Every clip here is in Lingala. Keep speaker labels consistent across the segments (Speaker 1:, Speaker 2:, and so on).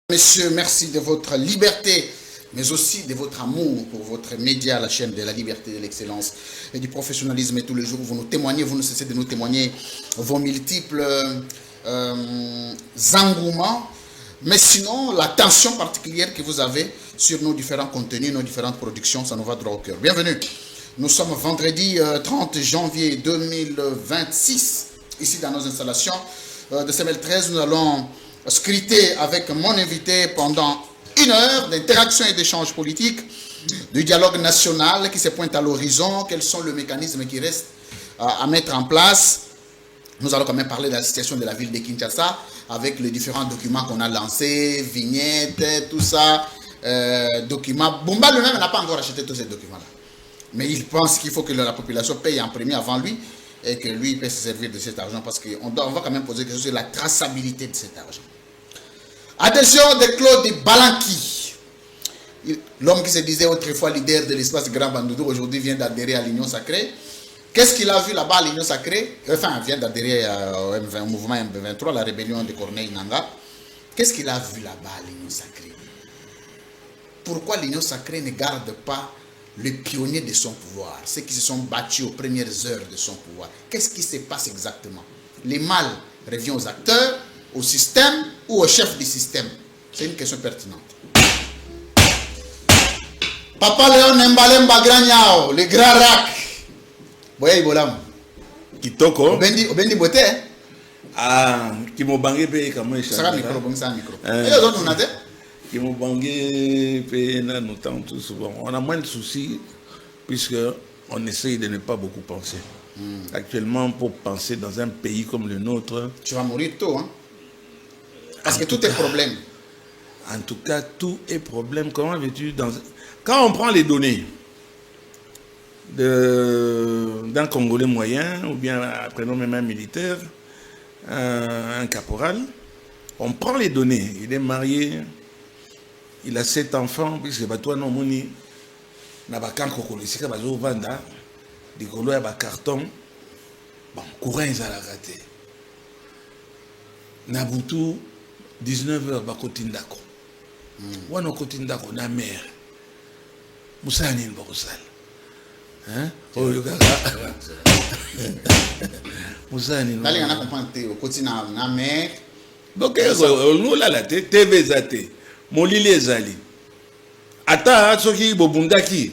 Speaker 1: Messieurs, merci de votre liberté, mais aussi de votre amour pour votre média, la chaîne de la liberté, de l'excellence et du professionnalisme. Et tous les jours, vous nous témoignez, vous ne cessez de nous témoigner vos multiples engouements, mais sinon, l'attention particulière que vous avez sur nos différents contenus, nos différentes productions, ça nous va droit au cœur. Bienvenue. Nous sommes vendredi 30 janvier 2026, ici dans nos installations de CML13. Nous allons scruter avec mon invité pendant une heure d'interaction et d'échange politique, du dialogue national qui se pointe à l'horizon, quels sont les mécanismes qui restent à mettre en place. Nous allons quand même parler de la situation de la ville de Kinshasa avec les différents documents qu'on a lancés, vignettes, tout ça, documents. Bumba lui-même n'a pas encore acheté tous ces documents-là. Mais il pense qu'il faut que la population paye en premier avant lui et que lui puisse se servir de cet argent parce qu'on va quand même poser quelque chose sur la traçabilité de cet argent. Adhésion de Claude Balanki, l'homme qui se disait autrefois leader de l'espace Grand Bandoudou, aujourd'hui vient d'adhérer à l'Union Sacrée. Qu'est-ce qu'il a vu là-bas à l'Union Sacrée? Enfin, vient d'adhérer au mouvement M23, la rébellion de Corneille Nangaa. Qu'est-ce qu'il a vu là-bas à l'Union Sacrée? Pourquoi l'Union Sacrée ne garde pas les pionniers de son pouvoir, ceux qui se sont battus aux premières heures de son pouvoir? Qu'est-ce qui se passe exactement? Les mal revient aux acteurs, au système ou au chef du système? C'est une question pertinente. Papa Léon Mbalemba Gragnao, le grand rack. Boya Ibolam.
Speaker 2: Kitoko.
Speaker 1: Obendi Bote.
Speaker 2: Ah, qui m'ont bangé payé comme un chat.
Speaker 1: Ça va micro, bon ça micro. Et les autres on a dit?
Speaker 2: Qui m'ont bangé payé là, nous tant tout souvent. On a moins de soucis puisque on essaye de ne pas beaucoup penser. Actuellement, pour penser dans un pays comme le nôtre.
Speaker 1: Tu vas mourir tôt, hein? Parce que tout est problème.
Speaker 2: En tout cas, tout est problème. Comment veux-tu dans... Quand on prend les données d'un Congolais moyen, ou bien prenons même un militaire, un caporal, on prend les données. Il est marié, il a 7 enfants, puisque toi non moni, na bakan kokolo, ici ka bazo vanda, di kolo ya ba carton, bon, courant ils a la raté. Na butu 19h ba kotindako. Wana kotindako na mère. Musani mbosala. Hein? Oh yo kaka. Musani.
Speaker 1: Dali ngana comprendre te kotina na mère.
Speaker 2: Donc nous là la TV zate. Molili ezali. Ata soki bobundaki.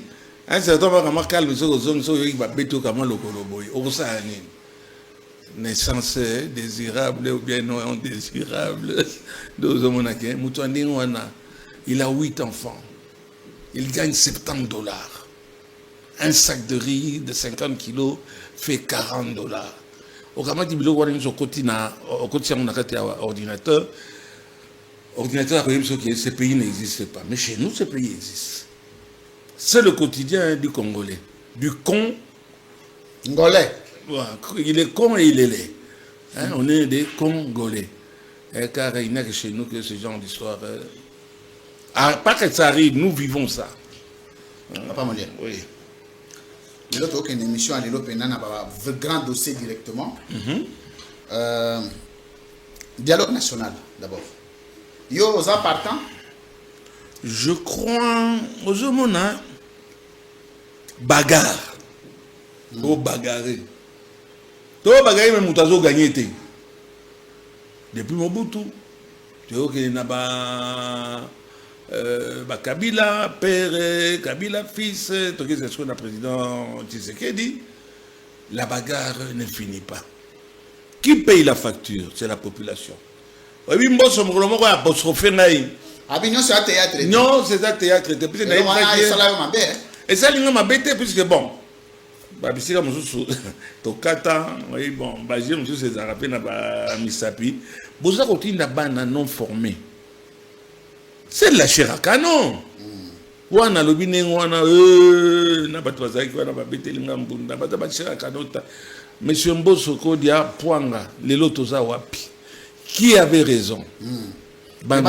Speaker 2: Un certain moment kama calme so yo ba beto kama lokolo boy. Obusani. Naissance désirable ou bien non indésirable. Il a 8 enfants. Il gagne $70. Un sac de riz de 50 kilos fait $40. Au Kamati Bilo, on a un ordinateur. Ordinateur, ce pays n'existe pas. Mais chez nous, ce pays existe. C'est le quotidien du Congolais. Du con.
Speaker 1: Ngolais.
Speaker 2: Il est con et il est laid. Hein, on est des Congolais. Car il n'y a que chez nous que ce genre d'histoire. Pas que ça arrive, nous vivons ça.
Speaker 1: Papa Molière.
Speaker 2: Oui.
Speaker 1: L'autre aucune émission à l'Élopéna n'a pas un grand dossier directement. Dialogue national d'abord. Yo, aux partants?
Speaker 2: Je crois aux hommes, bagarre. Au bagarre. Tout bagarre, même Moutazo gagné. Depuis Mobutu, tu vois qu'il n'y a pas Kabila, père, Kabila, fils, tout ce que le président Tshisekedi, la bagarre ne finit pas. Qui paye la facture? C'est la population. Oui, moi, je suis apostrophé.
Speaker 1: Abignon, c'est un théâtre.
Speaker 2: Non, c'est un théâtre. Et ça, il m'a bêté, puisque bon. Babisika mususu tokata oui bon baje mususu ces arabes na ba misapi boza kotinda bana non formé c'est la cheraka non wana lobine wana na bato bazaki wana babeteli ngambunda bato ba cheraka nota monsieur Mbosso Kodia Pwanga lelo toza wapi qui avait raison
Speaker 1: non,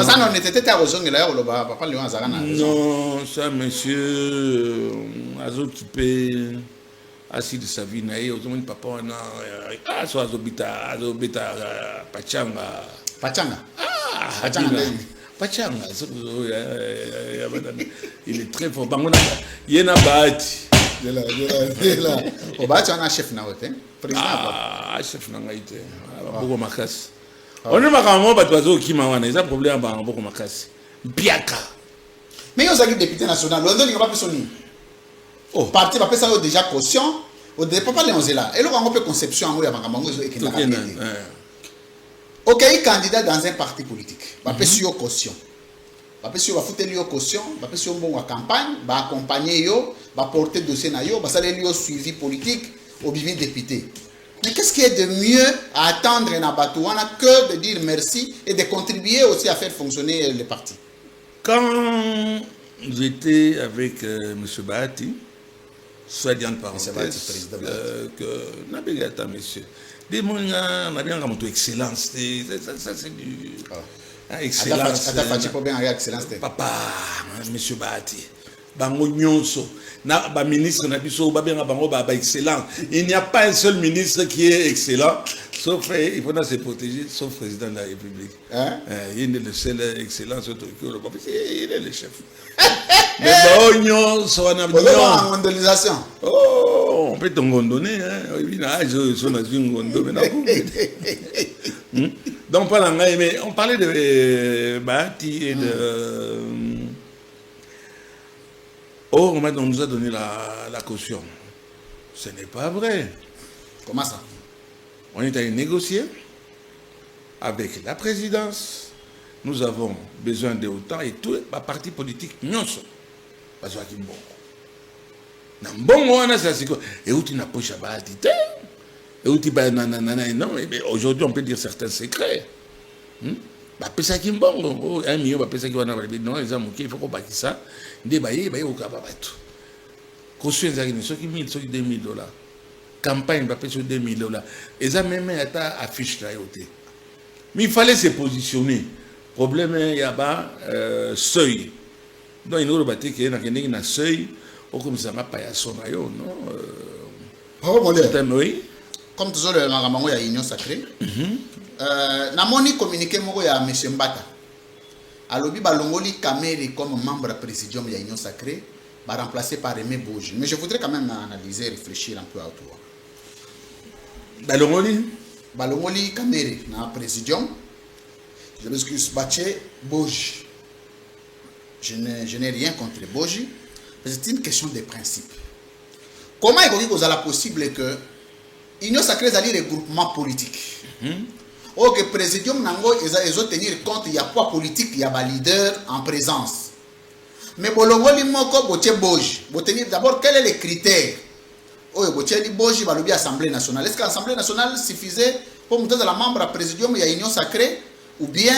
Speaker 2: ça monsieur azokipe assis de sa vie naïe aux hommes papa on a soit azobita pachanga
Speaker 1: pachanga
Speaker 2: ah Pachanga, il est très fort. Il y en a Bahati.
Speaker 1: Au Bahati, on a chef na wote.
Speaker 2: Ah, chef na ngaite. Beaucoup makasi. On est makambo batwazo ki mawana. Ils ont problème ba beaucoup makasi. Biaka.
Speaker 1: Mais ils ont député national. London il va pas sonner. Oh, parti va ça déjà caution. Au départ pas les là. Et là on peut conception en ya makambo zo ekena. OK, candidat dans un parti politique. Va pas sur caution. Va pas sur va foutre lui caution, va pas sur bon campagne, va accompagner yo, va porter dossier na yo, va ça lui suivi politique au bivi député. Mais qu'est-ce qui est de mieux à attendre un abatouana que de dire merci et de contribuer aussi à faire fonctionner le parti?
Speaker 2: Quand j'étais avec M. Bahati, soit dit en parenthèse, que n'abégata monsieur, des moyens, on a bien comme excellence, ça c'est du excellence. Papa, M. Bahati. Bango nyonso na ba ministre na biso ba bien bango ba excellent. Il n'y a pas un seul ministre qui est excellent, sauf il faut se protéger, sauf le président de la République. Il est le seul excellent, il est le chef. Mais bango nyonso na
Speaker 1: mondialisation.
Speaker 2: Oh, on peut t'ongondonner oui na je son na ngondo mais na. Donc pas mais on parlait de Bahati et de oh, on nous a donné la caution. Ce n'est pas vrai.
Speaker 1: Comment ça?
Speaker 2: On est allé négocier avec la présidence. Nous avons besoin de autant et tout les partis politiques non sont. Parce que bon. Et où tu n'as pas chabatité. Et où tu vas non. Aujourd'hui, on peut dire certains secrets. Bah pesa ki mbongo un million ba pesa ki wana ba non ils ont il faut qu'on bâtisse ça ndé ba au kababatu caution ezaki ni soki 1000 soki $2000 campagne ba pesa $2000 eza même ata affiche là yoté mais il fallait se positionner problème il y a ba seuil donc il nous batté que na kendeki na seuil au comme ça pas ya sona yo non
Speaker 1: oh mon dieu
Speaker 2: oui
Speaker 1: comme toujours le mamango ya union sacrée namoni communiqué moko ya monsieur Mbata alobi balongoli Kamere comme membre présidium ya union sacrée ba remplacé par Aimé Bouge, mais je voudrais quand même analyser, réfléchir un peu autour. Balongoli Kamere na présidium, je m'excuse Baché Bouge, je n'ai rien contre Bouge, mais c'est une question de principe. Comment est-ce que possible que union sacrée est un regroupement politique? Ok, présidium nango ils tenir compte il y a poids politique, il y a des leaders en présence. Mais bolongoli moko boche boji, tenir d'abord quel est les critères? Oh, boche li boji balobi assemblée nationale. Est-ce que l'assemblée nationale suffisait pour monter dans la membre à présidium il y a union sacrée ou bien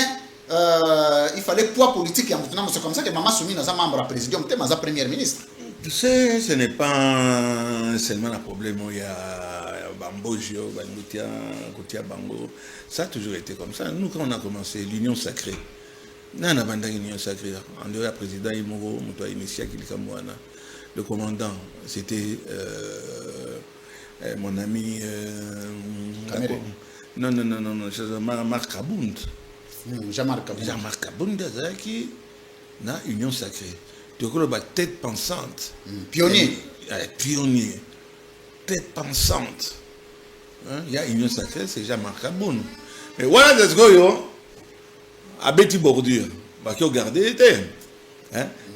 Speaker 1: il fallait poids politique? C'est comme ça que maman Soumi n'a membre à présidium, t'es ma première ministre.
Speaker 2: Tu sais, ce n'est pas seulement un problème où il y a Bambojio, Bangutia, Kotia Bango. Ça a toujours été comme ça. Nous, quand on a commencé l'union sacrée, nous avons abandonné l'union sacrée. En dehors, le président Imoro, le commandant, c'était mon ami. Non, Marc Kabound. Jean-Marc Kabound, qui a union sacrée. Tu vois, la tête pensante.
Speaker 1: Pionnier.
Speaker 2: Pionnier. Tête pensante. Il y a union sacrée, c'est Jean-Marc Kabound. Mais voilà, c'est ce que yo a bêti bordure. Bah, qui ont gardé était.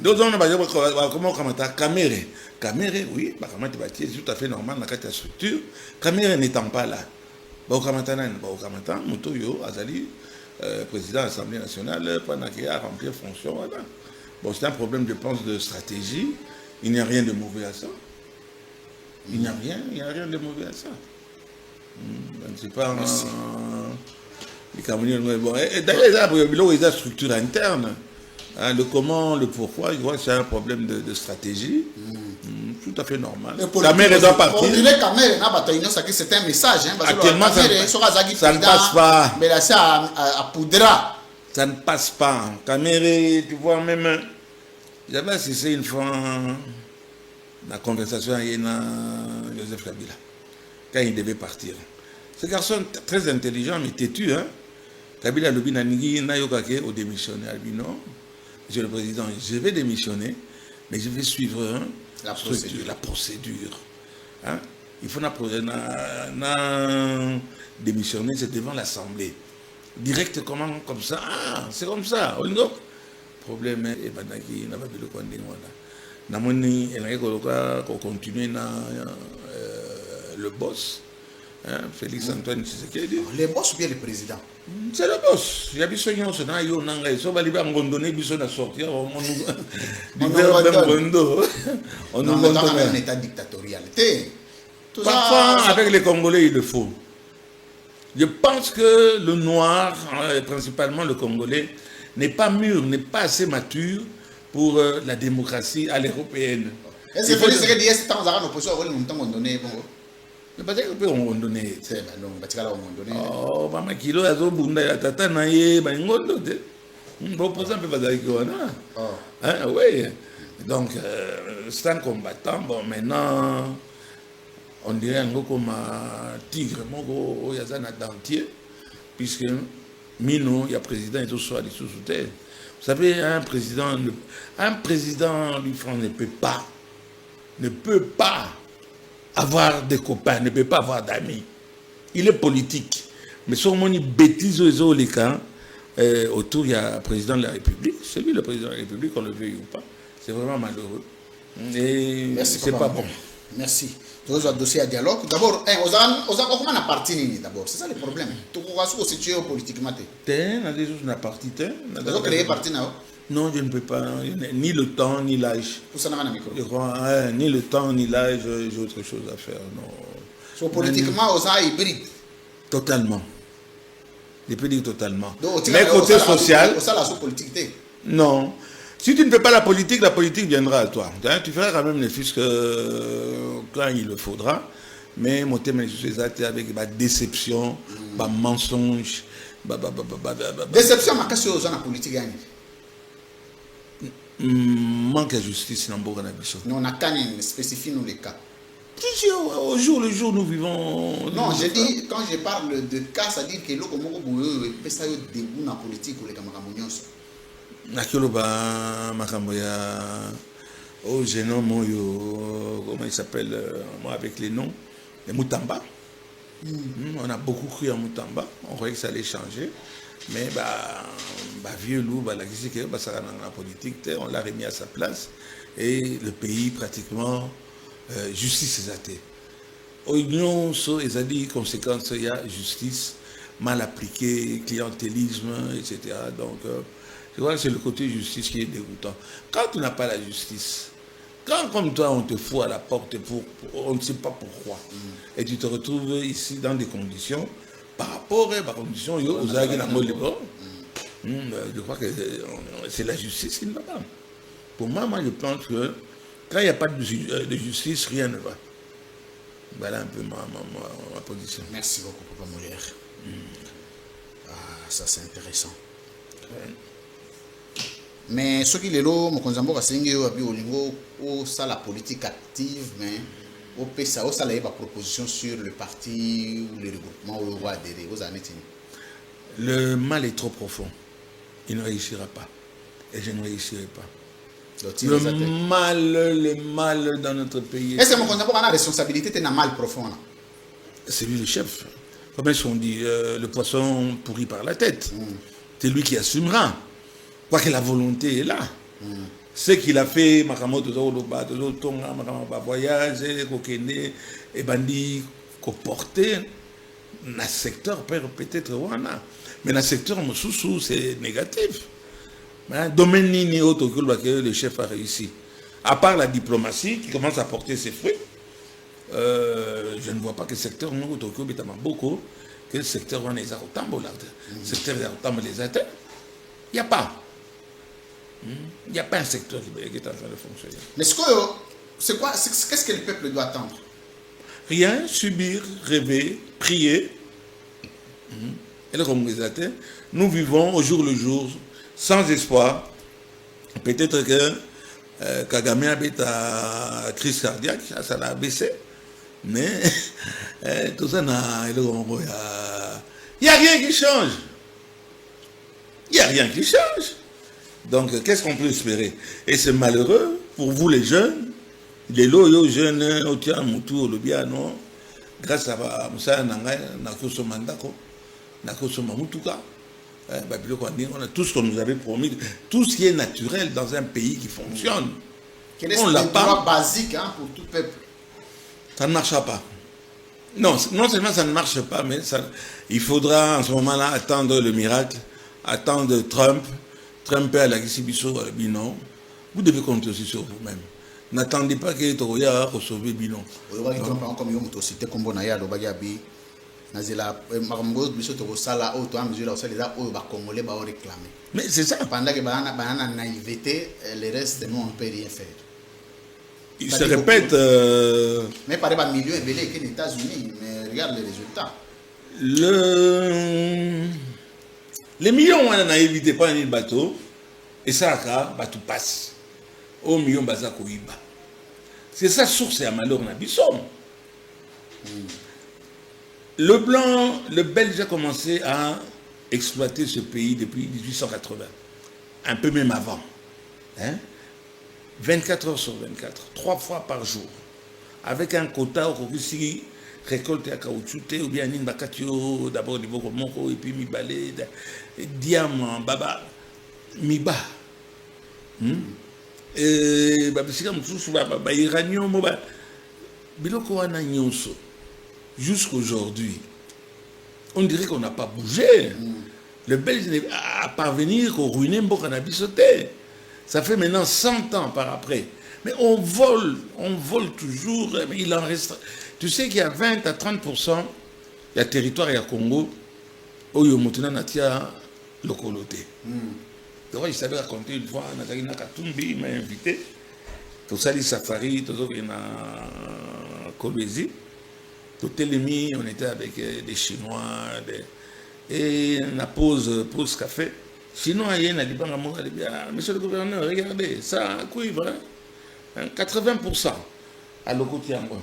Speaker 2: Donc, on a comment Kamere. Kamere, oui, bah, c'est tout à fait normal dans la structure. Kamere n'étant pas là. Bah, Motoyo, Azali, président de l'Assemblée nationale, pendant qu'il a rempli fonction, voilà. Bon, c'est un problème, je pense, de stratégie. Il n'y a rien de mauvais à ça. Il n'y a rien de mauvais à ça. C'est pas les Camerounais. Bon, d'ailleurs, il y a une structure interne. Le comment, le pourquoi, je vois que c'est un problème de stratégie. Tout à fait normal.
Speaker 1: La mère doit partir. C'est un message.
Speaker 2: Actuellement, ça ne passe pas.
Speaker 1: Mais là, ça à poudra.
Speaker 2: Ça ne passe pas. Kamere, tu vois, même. J'avais assisté une fois la conversation avec Joseph Kabila, quand il devait partir. Ce garçon très intelligent, mais têtu, hein. Kabila lobi naningi na yokake au démissionner. Non, Monsieur le Président, je vais démissionner, mais je vais suivre la procédure. Hein? Il faut démissionner, c'est devant l'Assemblée. Direct comment comme ça, c'est comme ça. Problème est que n'a pas vu le coin de moi là. Namoni elle a continuer le boss, hein, Félix Antoine Tshisekedi.
Speaker 1: Le boss ou bien le président?
Speaker 2: C'est le boss. Il y a besoin de se na yo nanga so bali ba ngondone biso na sortir on nous
Speaker 1: dans un état dictatorial.
Speaker 2: Parfois avec les Congolais il le faut. Je pense que le noir, principalement le Congolais, n'est pas mûr, n'est pas assez mature pour la démocratie à l'européenne.
Speaker 1: Est-ce que vous dites que c'est temps à l'opposition à l'on donné bon?
Speaker 2: Mais pas que on donné.
Speaker 1: C'est non, parce que là on donné.
Speaker 2: Oh, maman kilo azo bunda ya tata na ye ba ngondo te. L'opposant peut pas aller là. Hein, oui. Donc c'est un combattant. Bon maintenant on dirait un peu comme un tigre, il y a un dentier, puisque Mino, il y a président et tout ça, il sous terre. Vous savez, un président du front ne peut pas avoir des copains, ne peut pas avoir d'amis. Il est politique. Mais sur mon bêtise aux les cas, autour, il y a le président de la République. C'est lui le président de la République, qu'on le veuille ou pas. C'est vraiment malheureux. Et c'est pas bon.
Speaker 1: Merci. Tous les dossiers à dialogue. D'abord, comment on a parti d'abord? C'est ça le problème. Tu peux se situer politiquement.
Speaker 2: On a parti.
Speaker 1: Tu as créé parti
Speaker 2: non, je ne peux pas. Ni le temps, ni l'âge.
Speaker 1: Pour ça, on a un micro.
Speaker 2: Ni le temps, ni l'âge, j'ai autre chose à faire. Non.
Speaker 1: So, politiquement, on a hybride.
Speaker 2: Totalement. Je peux dire totalement.
Speaker 1: Donc,
Speaker 2: mais côté social.
Speaker 1: Ça, la politique.
Speaker 2: Non. Si tu ne fais pas la politique viendra à toi. Tu feras quand même les fiscs quand il le faudra. Mais mon thème est avec ma déception, ma mensonge.
Speaker 1: Déception, ma question aux gens en politique.
Speaker 2: Manque de justice dans beaucoup d'habitudes.
Speaker 1: Non, on a quand même spécifié nous les cas.
Speaker 2: Au jour le jour, nous vivons.
Speaker 1: Non, je dis, quand je parle de cas, ça dit que l'eau comme on ça debout dans la politique ou les camarades.
Speaker 2: Nakoloba Makamboya, oh jeune homme, comment il s'appelle, moi avec les noms, les Moutamba. On a beaucoup cru en Moutamba, on croyait que ça allait changer, mais vieux loup, la politique, on l'a remis à sa place et le pays pratiquement justice est athée. Oignon, ils ont dit conséquences, il y a justice mal appliquée, clientélisme, etc. Donc je vois que c'est le côté justice qui est dégoûtant. Quand tu n'as pas la justice, quand comme toi on te fout à la porte pour on ne sait pas pourquoi, et tu te retrouves ici dans des conditions, par rapport à conditions, je crois que c'est la justice qui ne va pas. Pour moi, je pense que quand il n'y a pas de justice, rien ne va. Voilà un peu ma position.
Speaker 1: Merci beaucoup, Papa Molière. Ça c'est intéressant. Mais ce qui est là, c'est la politique active, mais ça a une proposition sur le parti ou le regroupement où on va adhérer.
Speaker 2: Le mal est trop profond. Il ne réussira pas. Et je ne réussirai pas. Le mal dans notre pays.
Speaker 1: Est-ce que mon contemporain a la responsabilité de mal profond?
Speaker 2: C'est lui le chef. Comme ils ont dit, le poisson pourri par la tête. C'est lui qui assumera. Quoi que la volonté est là. Ce qu'il a fait, Makamoto Zoloba, Tonga, Makamaba voyage, Kokene, et Bandi, comporté, dans le secteur peut-être Wana. Mais dans le secteur Moussoussou, c'est négatif. Domaine Nini que le chef a réussi. À part la diplomatie qui commence à porter ses fruits, je ne vois pas que le secteur Moussoussou est beaucoup, que le secteur Wana est autant le secteur les atteint. Il n'y a pas. Il n'y a pas un secteur qui est en train de fonctionner.
Speaker 1: Mais qu'est-ce que le peuple doit attendre?
Speaker 2: Rien, subir, rêver, prier. Et là, comme vous êtes, nous vivons au jour le jour, sans espoir. Peut-être que Kagame habite à crise cardiaque, ça l'a baissé. Mais tout ça, il n'y a rien qui change. Il n'y a rien qui change. Donc, qu'est-ce qu'on peut espérer? Et c'est malheureux pour vous les jeunes, les loyaux jeunes, au tien, Moutou, le bien, non? Grâce à Moussa Nangai, Nakoso Mandako, Nakoso Mamoutuka, on a tout ce qu'on nous avait promis, tout ce qui est naturel dans un pays qui fonctionne.
Speaker 1: Quel est ce droit basique pour tout peuple?
Speaker 2: Ça ne marchera pas. Non, non seulement ça ne marche pas, mais ça, il faudra en ce moment-là attendre le miracle, attendre Trump. Trump à la Gissibiso, Binon. Vous devez compter aussi sur vous-même. N'attendez pas que Togoya sauver Binon. Mais c'est ça.
Speaker 1: Pendant que la naïveté, le reste, nous, on ne peut rien faire.
Speaker 2: Il se répète.
Speaker 1: Mais par exemple, milieu élevé que les États-Unis, mais regarde les résultats.
Speaker 2: Les millions, on n'a évité pas un bateau, et ça, bateau passe. Au million, baza koiba. C'est ça, source et à malheur, on a bissom. Le blanc, le Belge a commencé à exploiter ce pays depuis 1880. Un peu même avant. Hein? 24 heures sur 24, 3 fois par jour. Avec un quota au Kokusi, récolte à caoutchouté, ou bien une bakatio, d'abord au niveau Komoko, et puis mi balé, diamant, baba, mi ba. Et babisika moussou, baba, iranio, moba. Biloko wana nyonso. Jusqu'aujourd'hui, on dirait qu'on n'a pas bougé. Le Belge n'est à parvenir qu'au ruiner Mboka Nabisoté. Ça fait maintenant 100 ans par après. Mais on vole toujours, mais il en reste. Tu sais qu'il y a 20 à 30%, il y a territoire, il y a Congo, où il y a maintenant Natia Lokoloté. Donc, je savais raconter une fois, Natalina Katumbi, il m'a invité. Tout ça, les safaris, tout ça, il y a Kolbezi. Tout Télémi, on était avec des Chinois, et on a pause café. Chinois, il y a un Liban, monsieur le gouverneur, regardez, ça cuivre, hein? 80% à l'Okotiango.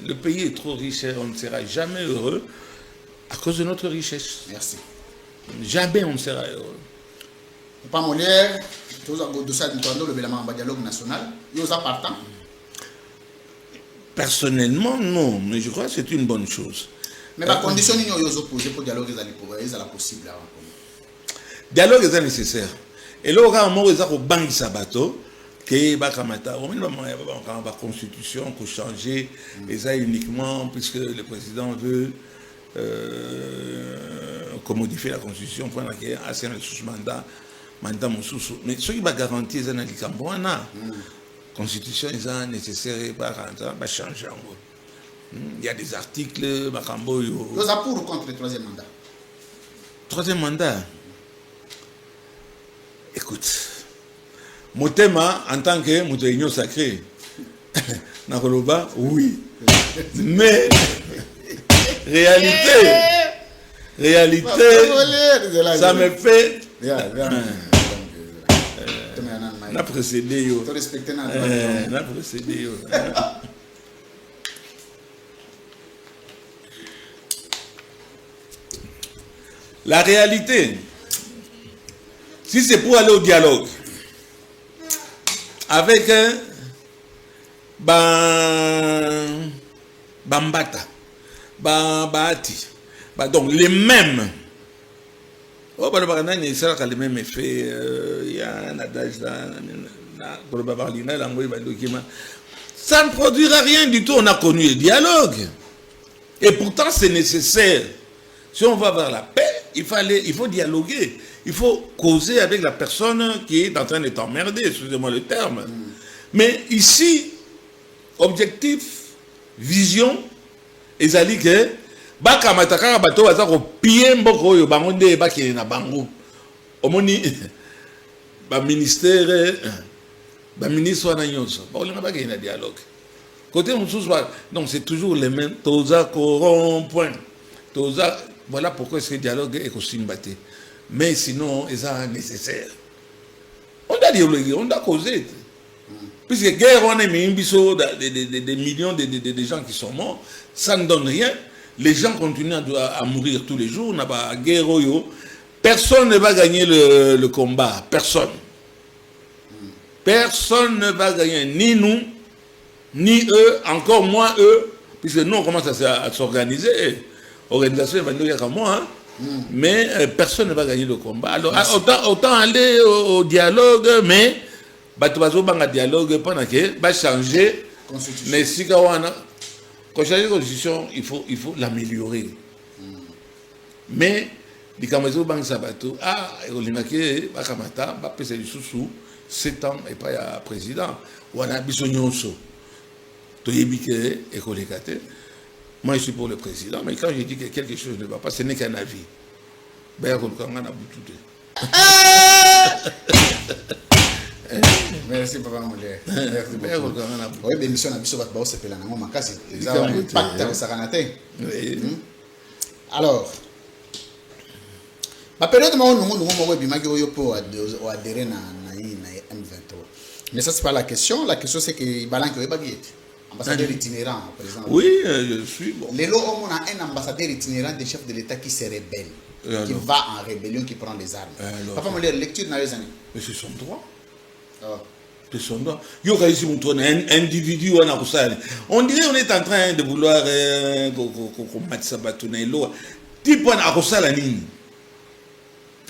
Speaker 2: Le pays est trop riche, on ne sera jamais heureux à cause de notre richesse.
Speaker 1: Merci.
Speaker 2: Jamais on ne sera heureux.
Speaker 1: Pas Molière, tous les dossiers le dialogue national, ils sont partants.
Speaker 2: Personnellement, non, mais je crois que c'est une bonne chose.
Speaker 1: Mais la condition qu'ils ont opposé pour le dialogue est possible.
Speaker 2: Dialogue est nécessaire. Et là, on a un banc sabato, qui est la constitution pour changer, et ça uniquement puisque le président veut modifier la constitution pour qu'il y ait assez de sous-mandat, mandat moussou. Mais ce qui va garantir, c'est que la constitution est nécessaire pour changer. Il y a des articles, Makambo.
Speaker 1: Vous êtes pour ou contre le troisième mandat?
Speaker 2: Troisième mandat. Écoute, mon thème en tant que Moutéignon sacré, Nakoloba, oui. Mais, réalité, ça me fait. N'a précédé. N'a précédé. La réalité, si c'est pour aller au dialogue avec Bambata, Bambati, donc les mêmes, les mêmes effets, il y a un adage ça ne produira rien du tout, on a connu le dialogue. Et pourtant c'est nécessaire. Si on va vers la paix, il faut dialoguer. Il faut causer avec la personne qui est en train de t'emmerder, excusez-moi le terme. Mais ici, objectif, vision, ezali que baka matakaka bato baza ko pie mboko yo bango nde bakeli na bango. Omoni ba ministère ministre wana nyonso. Ba olinga bakeli na dialogue. Côté mususu donc c'est toujours les mêmes toza corrompt point. Toza voilà pourquoi ce dialogue est aussi battu. Mais sinon, c'est nécessaire. On a dialogué, on a causé. Puisque guerre, on a mis des millions de gens qui sont morts, ça ne donne rien. Les gens continuent à mourir tous les jours. On a pas guerre, Personne ne va gagner le combat. Personne. Personne ne va gagner. Ni nous, ni eux, encore moins eux. Puisque nous, on commence à s'organiser. Organisation, il va comme moi. Hein? Mais personne ne va gagner le combat. Alors, autant aller au dialogue, mais tu vas au dialogue pendant que va changer. Mais si quand changer la constitution, il faut l'améliorer. Mais les Camerounais banque sabato olingaki bakamata ba pesa lisusu 7 ans et pas ya président wana biso nyonso to yebike ekolekate. Moi je suis pour le président, mais quand je dis que quelque chose ne va pas, ce n'est qu'un avis. Ben kolukanga na bututé.
Speaker 1: Merci Papa Moulé. Merci beaucoup. Oui, l'émission na biso bat ba osepela nango makasi. Eza impact ya sakanate. Alors la période où nous avons adhéré à M23. Mais ça, ce n'est pas la question. La question, c'est que Balan qui est ambassadeur itinérant, président.
Speaker 2: Oui, je suis bon.
Speaker 1: Les lots, on a un ambassadeur itinérant des chefs de l'État qui se rebelle, qui va en rébellion, qui prend les armes. Papa, mon lecture dans les années.
Speaker 2: Mais c'est son droit. C'est son droit. Il y a ici un individu, on dirait qu'on est en train de vouloir combattre ça, type on a la ligne.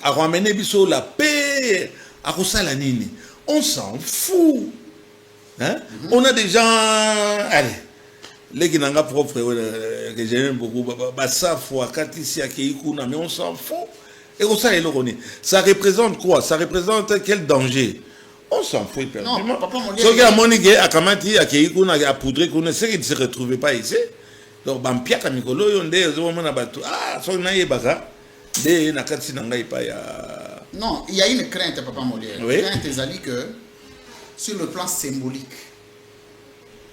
Speaker 2: À ramener biso la paix, à la nini. On s'en fout. Hein? On a des gens, allez, les qui n'ont pas propre, que j'aime beaucoup, ça faut mais on s'en fout. Et ça représente quoi? Ça représente quel danger? On s'en fout.
Speaker 1: Non, papa, mon
Speaker 2: Dieu. Ce qui a moniqué à Kamati, à Keikouna, à Poudré, c'est qu'ils ne se retrouvaient pas ici. Donc, Bampia, Kamikolo, Yonde, Zomanabatu, son naïbaka.
Speaker 1: Non, il y a une crainte, Papa Molière.
Speaker 2: Oui.
Speaker 1: Une crainte, c'est que sur le plan symbolique,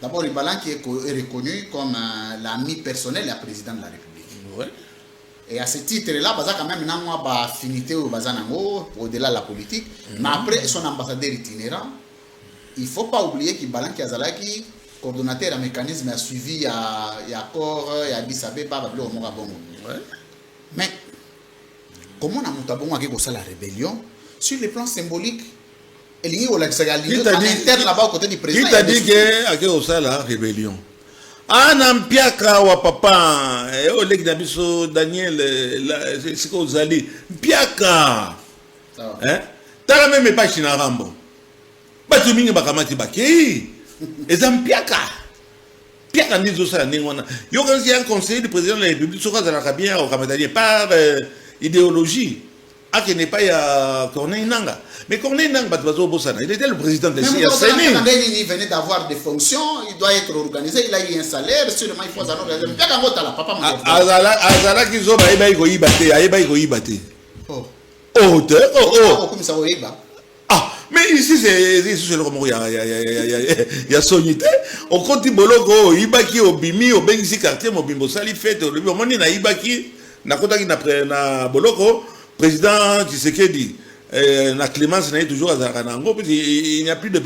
Speaker 1: d'abord, Ibalan qui est reconnu comme l'ami personnel et le président de la République.
Speaker 2: Oui.
Speaker 1: Et à ce titre-là, il y a quand même une affinité au-delà de la politique. Mais après, son ambassadeur itinérant, il ne faut pas oublier qu'Ibalan qui est coordonnateur d'un mécanisme a suivi à accord, à Addis Abeba, mais comment on a fait la rébellion sur le plan symbolique? Il y a interne là-bas au côté du président.
Speaker 2: Qui t'a dit qu'il y a la rébellion? Piaka wa papa, Oleg Dabiso, Daniel, c'est qu'on zali. Piaka. Hein? T'as la même pas Chinarambo. Batu mingi bakamati baki. Ezam Piaka. Piaka ni zosa ningona. Yo quand il y a un conseiller du président de la République, sur la bien au Kamatani par idéologie. Ah, qui n'est pas Corneille Nanga. Mais Corneille Nanga, il était le président de
Speaker 1: CIACN. Il venait d'avoir des fonctions, il doit être organisé, il a eu un salaire, sûrement il faut ça.
Speaker 2: Azala qui zoba, ah, mais ici c'est le Romo, il y a Sonité. On compte Boloko, Ibaki, Obimi, Obengisi quartier, Mobimbo Sali fête, on est na Ibaki, na Kotaki na Boloko. Président Tshisekedi, la Clémence n'est toujours à Zaranango, il n'y a plus de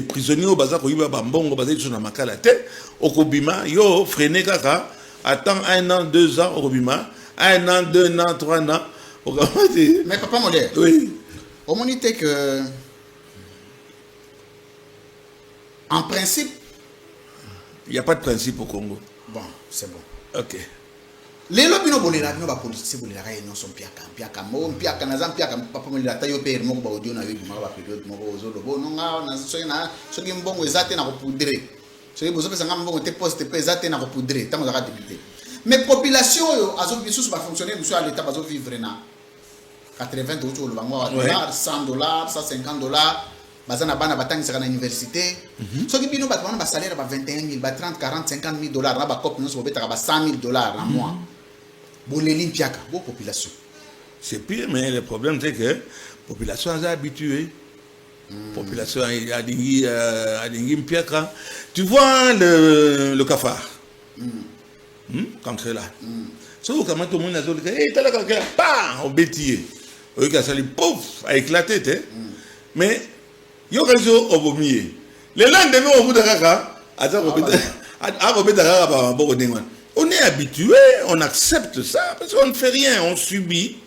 Speaker 2: prisonniers au bazar, il y a Bambongo, basé sur la Makalate, au Kobima, yo, freiné kaka, attend 1 an, 2 ans au Kobima, 1 an, 2 ans, 3 ans.
Speaker 1: Mais Papa Modère,
Speaker 2: oui.
Speaker 1: au moment que, en principe,
Speaker 2: il n'y a pas de principe au Congo.
Speaker 1: Bon, c'est bon.
Speaker 2: Ok.
Speaker 1: Les lobino bolera no ba politique bolera réunion son piaka nazam piaka papa mo la tayo père mo ba audio na wi mo ba période mo zo lobo no nga na so ki mbongo ezate na ko poudrer so ki bozo pesa nga mbongo te poste pe ezate na ko poudrer tango za ka député mais population yo azo bisus ba fonctionner monsieur à l'état bazo vivre na 80 euros le bango $100 $150 bazana bana batangisa na université so ki bino ba ba salaire ba 21 000 ba 30 40 50 000 $, na ba cop no so beta ba 100 000 $ à mois. Population.
Speaker 2: C'est pire, mais le problème c'est que la population est habituée. La population a dit piaka. Tu vois le cafard. Quand c'est là. Sauf quand tout le monde a dit, hey, t'as la cancre, pas, au bêtier. Oui, quand ça lui pouf, a éclaté, mais il y a quelque chose au vomier. Les lendemain au bout de caca, on est habitué, on accepte ça, parce qu'on ne fait rien, on subit,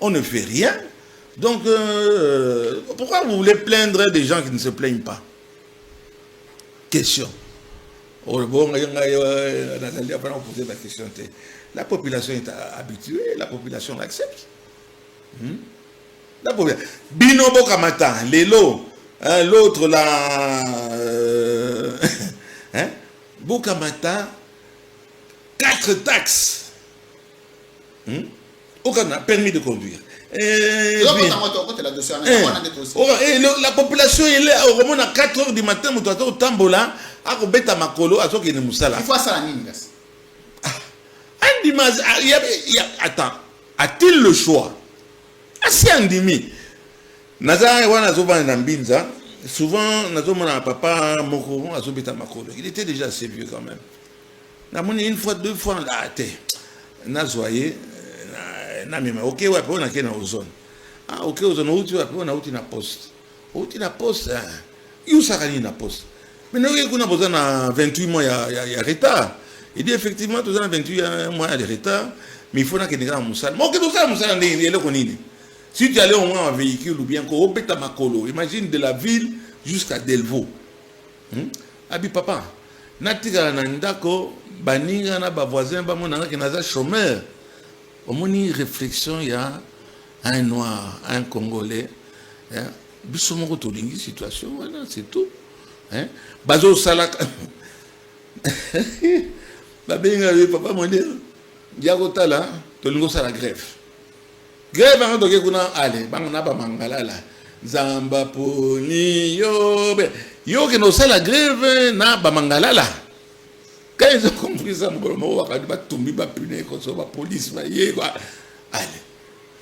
Speaker 2: on ne fait rien. Donc, pourquoi vous voulez plaindre des gens qui ne se plaignent pas? Question. La population est habituée, la population l'accepte. Binobo Kamata, Lelo, l'autre là, Bokamata, 4 taxes. Aucun permis de conduire. Et la population est là, au moment à 4 heures du matin, il faut
Speaker 1: ça la mine.
Speaker 2: Attends, a-t-il le choix? Asi andimi. Naza wana zoba na mbinza, souvent nazomona papa moko azobeta makolo. Il était déjà assez vieux quand même. Namoni une fois, 2 fois là té. Nazoye na mema OK ouais on a kena ozone. Ah OK ozone outi ouais on a outi na poste. Outi na poste. Yusakani na poste. Mais nous kuna besoin na 28 mois ya retard. Il dit effectivement tous en 28 mois de retard, mais il faut que nous ayons un moussal. Mais tout ça moussal ndé le konini. Si tu allais au moins en véhicule ou bien ko beta makolo, imagine de la ville jusqu'à Delvaux. Abi papa, natika na ndako baninga na ba voisin ba monanga ki naza chômeur. Au moins une réflexion il y a un noir, un congolais, hein. Biso moko to lingi situation, voilà, c'est tout. Hein? Bazo salaka. Papa mon Dieu, Diagotala, Tolingo la grève. Grève en tant que allez, bangana ba mangala la. Zamba poni yo que nous la grève na ba mangala la. Quand ils ont compris ça, mon va ba tombi ba puné ko so ba police ba yé quoi. Allez.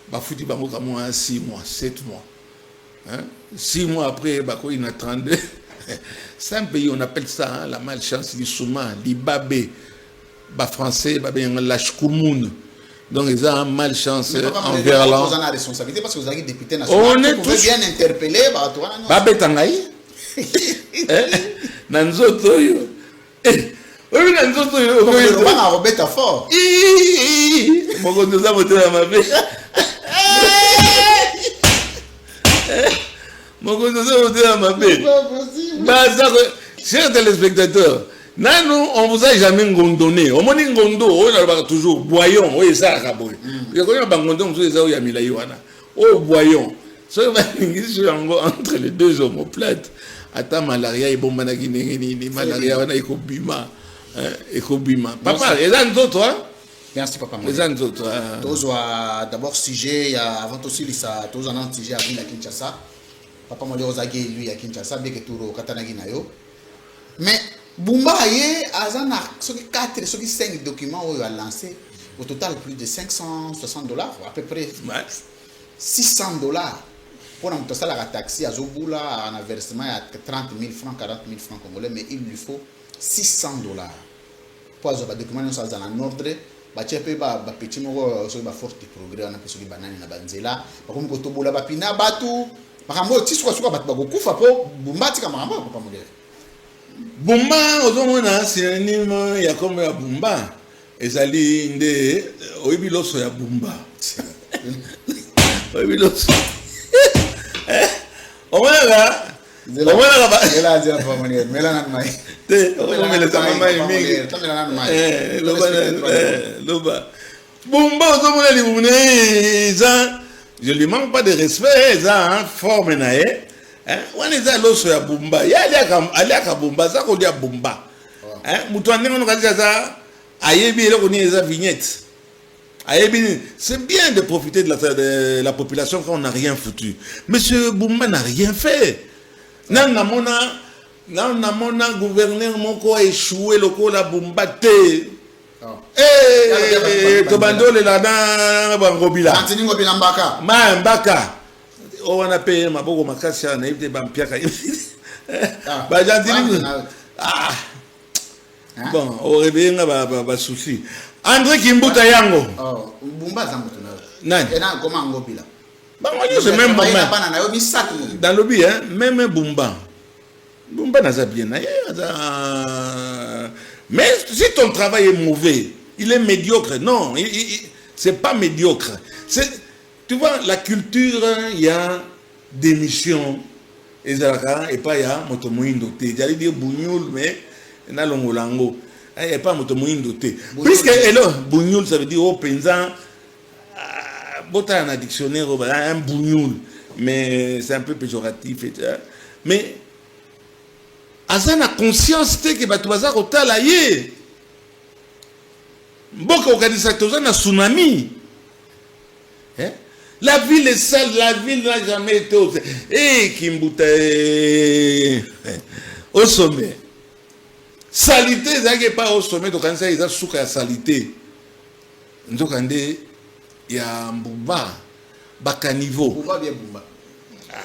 Speaker 2: Ba fouti bango comme 6 mois, 7 mois. Hein? 6 mois après ba ko inattendait. C'est un pays, on appelle ça hein, la malchance du Souma, l'Ibabé. Bas français, bah bien lâche Koumoun. Donc ils ont malchance envers là.
Speaker 1: Vous en avez responsabilité parce que vous avez député national.
Speaker 2: On est
Speaker 1: tous bien interpellé. Bah toi.
Speaker 2: Babé Tangaï. Nanzoto yo. Oui nanzoto yo.
Speaker 1: On va en remettre fort.
Speaker 2: Mon gars nous a monté à ma vie. Mon gars nous a monté à ma vie. Bah ça, chers téléspectateurs. Nous, on vous a jamais ngondonné. On m'a dit ngondo, on a toujours boyon, oui ça kaboy. Je connais pas ngondo, on sait ça où il y a mis la yuana. Oh boyon. Ça va entre les deux omoplates. Attends malaria et bon managi ni malaria wana ekobima, ekobima. Papa, et là nous toi?
Speaker 1: Merci papa.
Speaker 2: Les autres.
Speaker 1: D'abord sujet, avant aussi ça, tous en un sujet à Ville à Kinshasa. Papa m'a dit Ozagi lui à Kinshasa, bien que tout au Katanagi nayo. Mais Bumba a 4, 5 documents où il a lancé au total plus de $560, à peu près $600. Pour un la taxi à Zobula, un versement à 30 000 francs, 40 000 francs congolais, mais il lui faut $600. Pour les documents, nous sommes en ordre. Petit petit mot sur la forte progrès, on a fait banane na banzela. Par contre, quand on a bapina batu, par exemple, si soit batu bagoku, fa po Bumba tika maramba papa modèle.
Speaker 2: Bumba, ozomona synonyme ya comme ya Bumba. Ezali nde oyibiloso ya Bumba. Oyibiloso. Omala. Omala ba.
Speaker 1: Ela dia papa modèle. Mela nan mai.
Speaker 2: Te, omela ta mai mingi.
Speaker 1: Tamela nan mai.
Speaker 2: Loba. Bumba ozomona li bumne. Je lui manque pas de respect, ça forme nae. On est à l'os ya Bumba. Ya aliaka Bumba, ça qu'on dit à Bumba. Hein, mutuane on a dit ça. Ayebi le connaît les vignettes. Ayebi, c'est bien de profiter de la population quand on n'a rien foutu. Monsieur Bumba n'a rien fait. Nana mona gouverneur moko a échoué le coup la Bumba te. Tobandole la na bangobila.
Speaker 1: Antini ngobila mbaka.
Speaker 2: Mbaka. On a payé ma bogo makasi na ibte bampiaka. Ba jantini. Ah. Bon, au réveil ba souci. André Kimbuta yango.
Speaker 1: Oh, Bumba zango tuna.
Speaker 2: Nani?
Speaker 1: Ena koma ngobila.
Speaker 2: Ba ngoni c'est même Bumba. Dans le bi hein, même Bumba. Bumba n'a pas bien. Mais si ton travail est mauvais, il est médiocre. Non, c'est pas médiocre. Tu vois, la culture, il y a des missions. Et pas il y a motomoindo. J'allais dire bougnoul, mais il y a l'ongolango. Il n'y a pas motomoindo. Puisque bougnoul, ça veut dire au paysan, un dictionnaire, un bougnoul. Mais c'est un peu péjoratif. Mais, Azan a conscience que tu vas à la yé. Beaucoup d'organisateurs ont un tsunami. La ville est sale, la ville n'a jamais été au sommet. Et Kimbuta au sommet. Salité, ça n'est pas au sommet, donc il y a souka salité. Donc il y a Mbouba, Bakanivo.
Speaker 1: Mbouba bien Mbouba.
Speaker 2: Ah,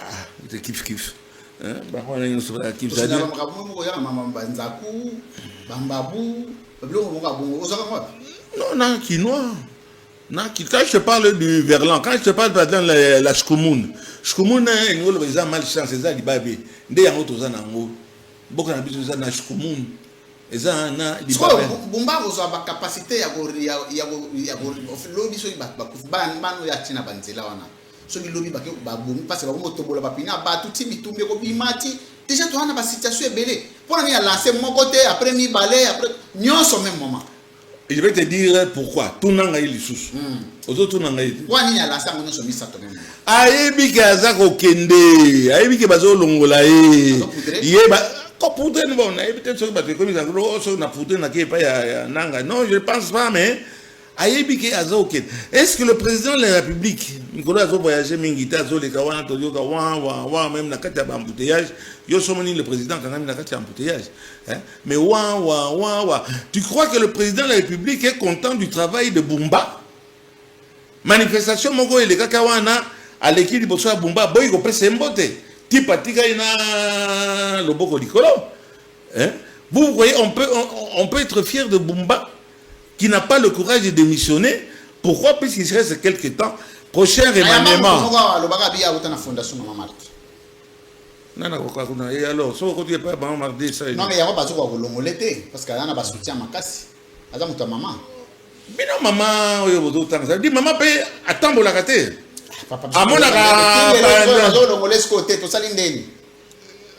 Speaker 2: c'est kiff. Bah on a une souka kiff.
Speaker 1: Ça dit.
Speaker 2: Non, non, quinoa. Quand je te parle du verlan, quand je te parle par exemple de la Shkumoun, Shkumoun, ils ont malchance, ils ont dit babi. Dès qu'il y a un autre, ils ont beaucoup de Shkumoun. Ils ont
Speaker 1: Bumba, vous avez la capacité à déjà, tu as une situation belée. Pour aller lancer mon côté, après mi balai, après nous au même moment.
Speaker 2: Je vais te dire pourquoi. Tout le monde a eu les sous. Aux autres, tout le monde a eu.
Speaker 1: Pourquoi n'y a lancé mon soumis ça toi même?
Speaker 2: Aïe, que Azako Kende, aïe, que Bazo Longola, non, je ne pense pas, mais est-ce que le président de la République, Nicolas a voyagé, Mingita, même dans embouteillage, le président quand même dans embouteillage. Mais tu crois que le président de la République est content du travail de Bumba? Manifestation, Mogo et les Kakawana, à l'équipe de Bosso Bumba, Boy, go presse mbote. Tipatika ina le boko dikolo. Vous voyez, on peut être fier de Bumba qui n'a pas le courage de démissionner. Pourquoi? Puisqu'il reste quelques temps. Prochain remaniement. Et alors, si vous ne pas mardi, ça.
Speaker 1: Non, mais il y a pas de parce qu'il y a un soutien à ma casse. Adam ta maman.
Speaker 2: Mais non, maman, ça dit maman paye attendre la gâté.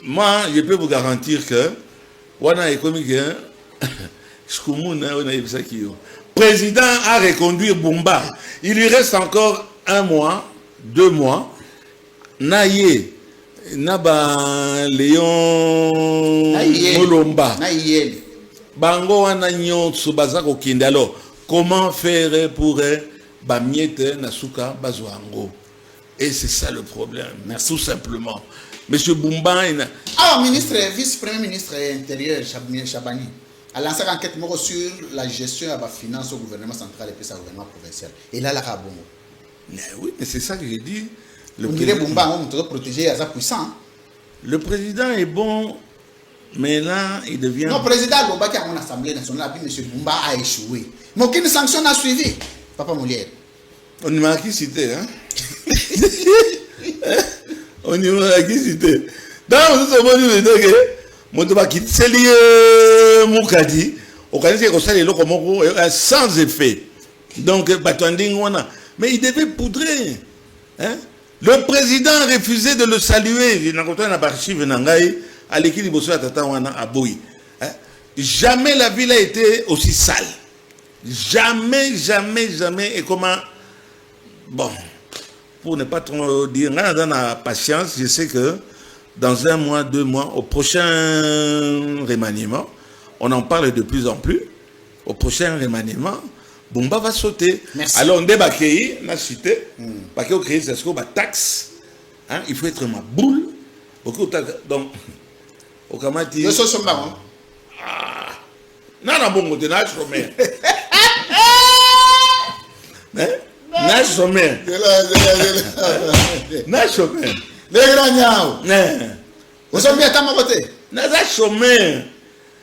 Speaker 2: Moi, je peux vous garantir que wana économique président a reconduit Bumba. Il lui reste encore 1 mois, 2 mois. Naye, Naba Léon Molomba. Bango wana nyonso bazako kinde. Alors, comment faire pour bamiete nasuka bazwango? Et c'est ça le problème, tout simplement. Monsieur Bumba,
Speaker 1: ministre, vice-premier ministre intérieur, Chabani, a lancé une enquête sur la gestion de la finance au gouvernement central et puis au gouvernement provincial. Et là,
Speaker 2: oui, mais c'est ça que j'ai dit.
Speaker 1: On dirait Bumba, on doit protéger à puissant.
Speaker 2: Le président est bon, mais là, il devient...
Speaker 1: Non, le président Bumba qui a mon assemblée nationale, puis M. Bumba a échoué. Mais aucune sanction n'a suivi. Papa Molière.
Speaker 2: On m'a qui cité, hein? On m'a qui cité. Dans ce moment, c'est lié Moukadi. Au Canada, c'est sans effet. Donc, mais il devait poudrer. Hein? Le président a refusé de le saluer. Il n'a pas à l'équipe de Bosso à Boui. Jamais la ville a été aussi sale. Jamais. Et comment... Bon, pour ne pas trop dire, dans la patience, je sais que dans 1 mois, 2 mois, au prochain remaniement, on en parle de plus en plus. Au prochain remaniement, Bumba va sauter.
Speaker 1: Merci.
Speaker 2: Alors, on débat on a cité, parce qu'on crée ce taxe, hein, il faut être ma boule. Donc, au Kamati.
Speaker 1: Je suis bon.
Speaker 2: Non, bon, on est là, chômeur. Na chômeur. Na chômeur.
Speaker 1: Les grands vous avez mis à ta côté.
Speaker 2: Naza chômeur.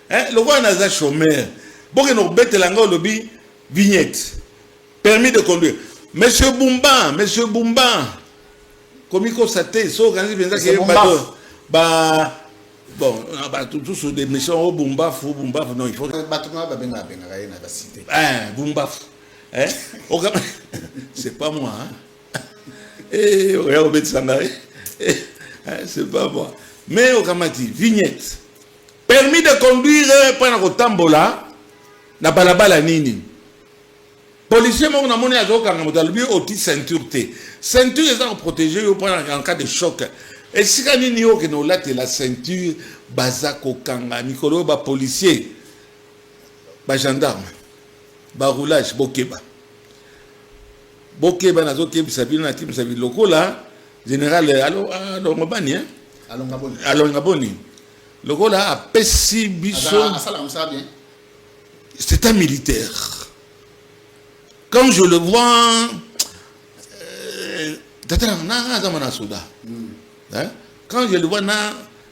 Speaker 2: Le roi naza chômeur. Bon, nous bête l'angle lobby vignette. Permis de conduire. Monsieur Bumba. Comme il constate, so organise bien ça qui est Bon, tous sur des missions au Bumbaf, non, il faut. Bumbaf. Hein? C'est pas moi. Hein? Et regarde, c'est pas moi. Mais au Kamati, vignette. Permis de conduire pendant que Tambola, na balabala nini. Policier, mon amoni a donc un outil ceinture. Ceinture est protégée en cas de choc. Et si on a que nous la ceinture, bazako kanga, Nicolo, ba policier, ba gendarme, ba roulage, bokeba. Bokeba na zo kebi sabine na tim sabine loko là, général alors ngabani hein. Alors ngaboni. Loko là a pesi biso. C'est un militaire. Quand je le vois, quand je le vois,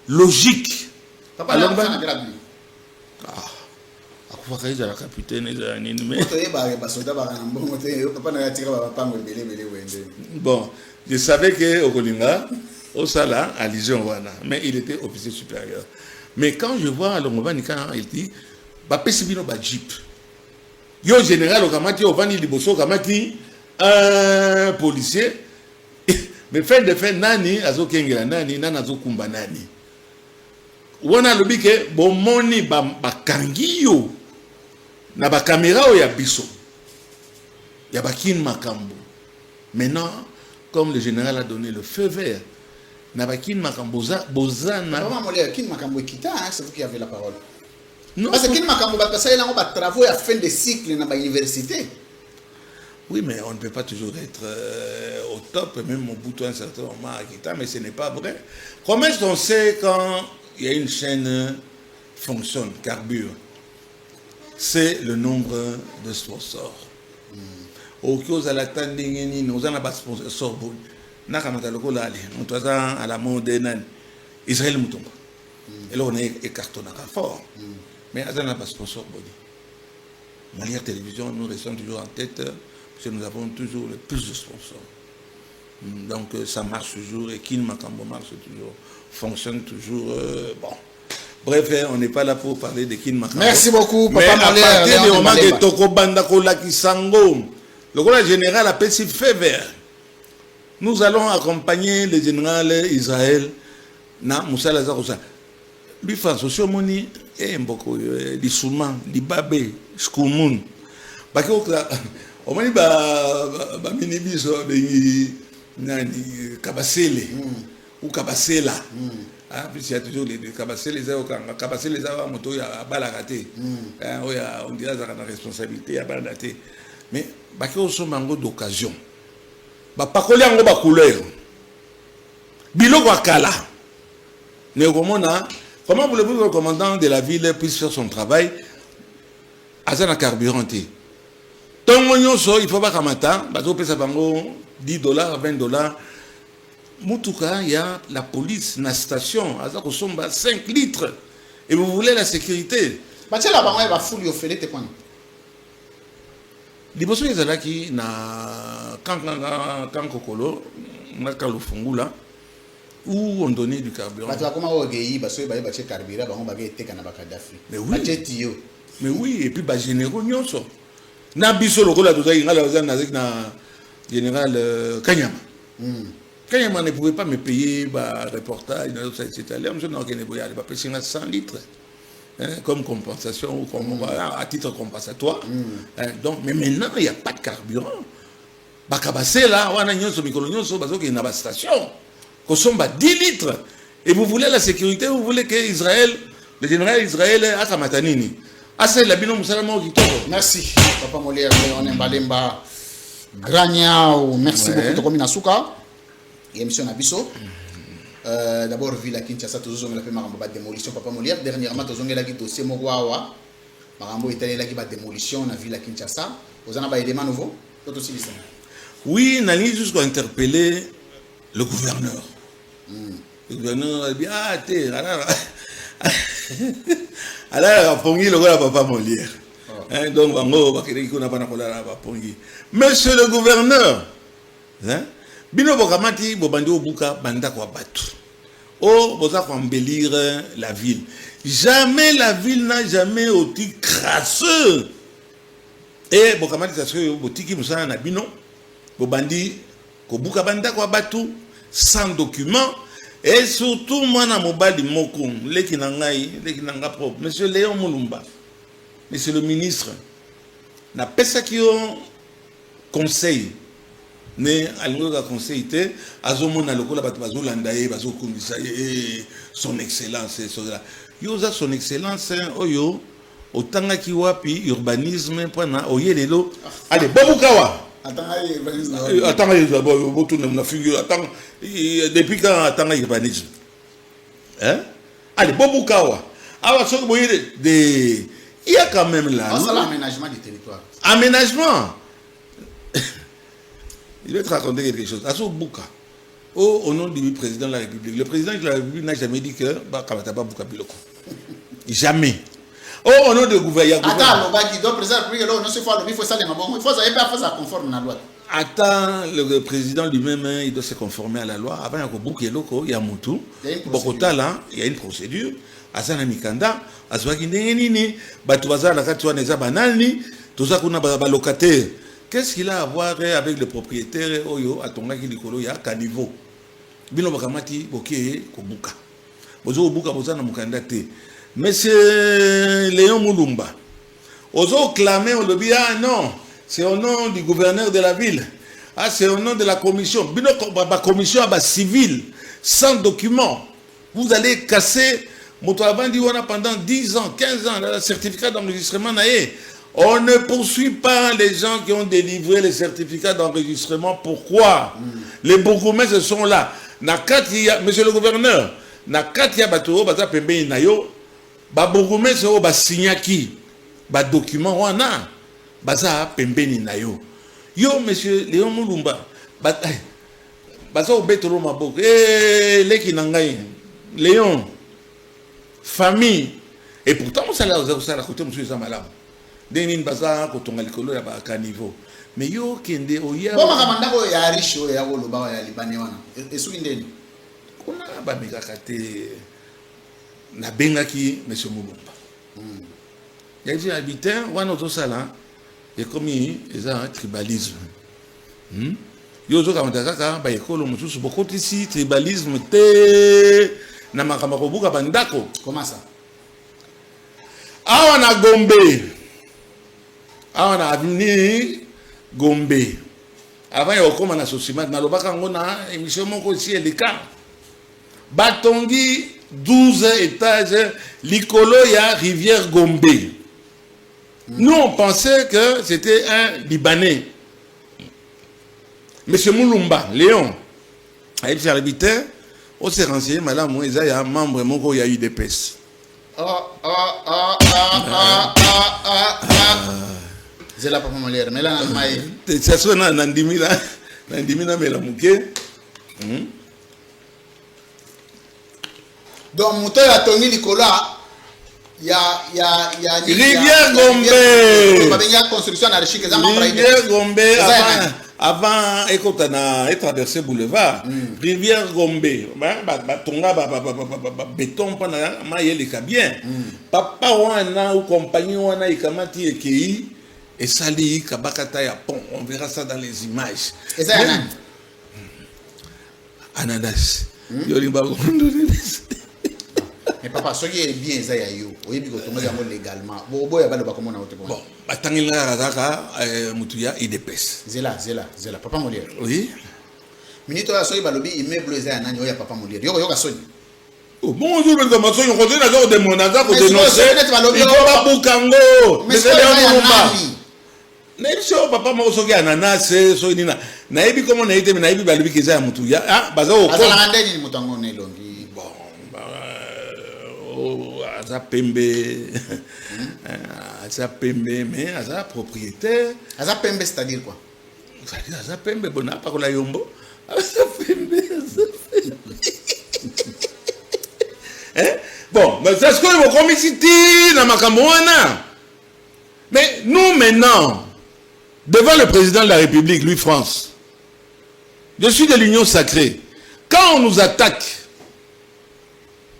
Speaker 2: logique.
Speaker 1: Papa, là,
Speaker 2: bon, je savais que Okolinga, au Sala, à Lijon, mais il était officier supérieur. Mais quand je vois il dit, Pesibino ba jeep. Yo général Okamati, Ovani Liboso Kamati, un policier. Mais fin de fin, Nani, Azo Kengela, Nani, Nanazo Kumba Nani. Wana lobike, bomoni bakangiyo. Na ba caméra ou ya biso. Ya bakin makambo. Maintenant, comme le général a donné le feu vert, na bakin makambo bozana.
Speaker 1: Maman kin makambo kita, c'est vous qui avez la parole. Non, parce que kin makambo ça il a travaux à fin de cycle dans l'université.
Speaker 2: Oui, mais on ne peut pas toujours être au top, même au bout d'un certain moment à Kita, mais ce n'est pas vrai. Comment est-ce qu'on sait quand il y a une chaîne fonctionne, carbure? C'est le nombre de sponsors. Au cas à la tending, nous avons un sponsor. Nous avons à la mode Israël Moutonga. Et là, on est écartonné fort. Mais nous avons un sponsor. Manière télévision, nous restons toujours en tête. Parce que nous avons toujours le plus de sponsors. Donc ça marche toujours et Kin Makambo marche toujours, fonctionne toujours. Bon. Bref, on n'est pas là pour parler de Kin Makambo.
Speaker 1: Merci beaucoup,
Speaker 2: Papa. Mais à partir du moment que Toko Bandako Lakisango, le général a fait fait vert. Nous allons accompagner le général Israël na Moussa Lazaroussa. Lui, François Siomoni, et Mboko, Lissouma, Libabe, Skoumoun. On m'a dit minibiso kabasele ou kabasela. Ah puis il y a toujours les kabasele kabasele za moto ya balakate. On dirait ça la responsabilité à balakate. Mais bako so mango d'occasion. Ba pakoli ngo ba couleur. Biloko akala. Mais comment voulez-vous que le commandant de la ville puisse faire son travail à un carburanté? Il faut pas kamata, $10, $20. Moutouka, il y a la police, la station, à 5 litres. Et vous voulez la sécurité.
Speaker 1: Quand
Speaker 2: Kokolo, où on donnait du carburant. Mais oui, et puis généraux Nabiso lokola toza na général Kanyama. Kanyama ne pouvait pas me payer reportage etc. Il va payer 100 litres comme compensation ou comme à titre compensatoire. Donc mais maintenant il n'y a pas de carburant. Bakabase là, wana nyonso mikolo nyonso bazoki na ba station. Kosomba 10 litres. Et vous voulez la sécurité, vous voulez que Israël, le général Israël akamatanini.
Speaker 1: Merci, Papa Molière, on est Balemba Graniao. Merci beaucoup, Tokomi Nasuka. Émission Nabiso. D'abord, Villa Kinshasa, toujours on a fait Marambo démolition, Papa Molière. Dernièrement, toujours on a dit dossier Mogwawa. Marambo italien qui va démolition na Villa Kinshasa. Vous en avez des éléments nouveaux?
Speaker 2: Oui, on a juste interpellé le gouverneur. Le gouverneur a dit ah, t'es alors, Pongi le gars Papa Molière. Donc, monsieur le gouverneur, Bino Bokamati, Bobandi Obuka, Banda Kwabatu. Oh, vous allez embellir la ville. Jamais la ville n'a jamais été crasseux. Et bon, comment dire ça? Botiki musana na bino, bobandi, kobuka banda kwa batu, sans document, et surtout moi na mobali moko, leki nanga propre, Monsieur Léon Mulumba, Monsieur le ministre, na pesa ki yo conseil, ne alingo ka conseil te, azomona lokola batu bazolanda ye, bazokundisa ye, son excellence et cela. Yo za son excellence oyo. Otanga ki wapi urbanisme pana oyelelo allez babukawa attends depuis quand attends urbanisme hein allez babukawa awa soko boyele de il y a quand même là
Speaker 1: l'aménagement du territoire
Speaker 2: il va te raconter quelque chose aso buka au nom du président de la République le président de la République n'a jamais dit que ba kabata babuka biloko jamais. Oh, au nom de gouvernement.
Speaker 1: Attends, le président il faut ça conforme à la loi.
Speaker 2: Attends, le président lui-même, il doit se conformer à la loi. Avant, il y a Moutou. Bokota, là, il y a une procédure. Azana Mikanda, Azwaki Nini, Batouaza, la Katouane Zabanani, tout ça qu'on a locataire. Qu'est-ce qu'il a à voir avec le propriétaire Oyo, Atongaki Likolo, il y a Kanivo. Bino Bakamati, Boké, Kobuka. Bozo Buka, Bozana Mukandate. Monsieur Léon Mulumba, oso clamé, on le dit, ah non, c'est au nom du gouverneur de la ville, ah c'est au nom de la commission, la commission civile, sans document, vous allez casser, pendant 10 ans, 15 ans, le certificat d'enregistrement, on ne poursuit pas les gens qui ont délivré les certificats d'enregistrement, pourquoi? Les bourgmestres sont là, monsieur le gouverneur, na katia bato, baza pembe nayo, ba bourgmestre o ba signaki ba document wana baza pembeni na yo monsieur Léon Mulumba baza obetolo maboko leki na ngai Léon famille et pourtant on sala côté monsieur za malamu denine baza ko tonga likolo ya ba caniveau mais yo kende oya
Speaker 1: bon makamanda ko ya riche o ya koloba ya libane wana esuki ndeni
Speaker 2: kuna ba mikakate na bengaki monsieur Mulumba. Il y a des habitants, on a tout ça là, et comme il y a un tribalisme. Il y a des gens qui ont dit beaucoup ici, tribalisme, na makamakobuka bandako.
Speaker 1: Comment ça?
Speaker 2: Ah, on a Gombe. Ah, on a avenue Gombe. Avant, il y a eu un associement. Dans le bac, on a une émission aussi, le cas. Batongi, 12 étages, Likolo, il y a Rivière Gombe. Nous, on pensait que c'était un Libanais. Monsieur Mulumba, Léon, avec ses habitants, on s'est renseigné, madame, il y a un membre, il y a eu des pèses.
Speaker 1: C'est la papa molière, mais là,
Speaker 2: ça soit Nandimi là, mais la mouké.
Speaker 1: Donc, mon tour a tourné Nicolas. Il y a
Speaker 2: Rivière Gombe.
Speaker 1: Il y a construction à
Speaker 2: Rivière Gombe avant et traverser boulevard. Rivière Gombe. Tonga béton pendant maïe bien. Papa wana ou compagnie wana ikamati ekei et sali kabakata ya pont. On verra ça dans les images.
Speaker 1: Et ça
Speaker 2: Ananas.
Speaker 1: Mais papa, ce qui est bien, c'est que vous avez légalement. Bon,
Speaker 2: attendez là, Moutouya, il dépêche.
Speaker 1: Zela, papa Molière.
Speaker 2: Oui.
Speaker 1: Minito ya soyi balobi immeuble za nani oya papa Molière. Yoka soni.
Speaker 2: Bonjour, mais comment ça, on continue à faire des monagas pour dénoncer. Il faut pas Boukango.
Speaker 1: Mais c'est pas
Speaker 2: Nelson papa mo soki ananas so nina. Na ebi comment na ite na ebi balobi keza Moutouya. Ah, baza o.
Speaker 1: Azala ndeni mutango nelongi.
Speaker 2: Bon. Aza pembe, aza pembe, mais aza propriétaire.
Speaker 1: Aza pembe, c'est-à-dire quoi?
Speaker 2: C'est-à-dire aza pembe, bon, n'a pas que la yombo. Aza pembe, aza pembe. Bon, mais c'est ce que vous commissionez dans ma camoana. Mais nous maintenant, devant le président de la République, Louis France, je suis de l'Union sacrée. Quand on nous attaque,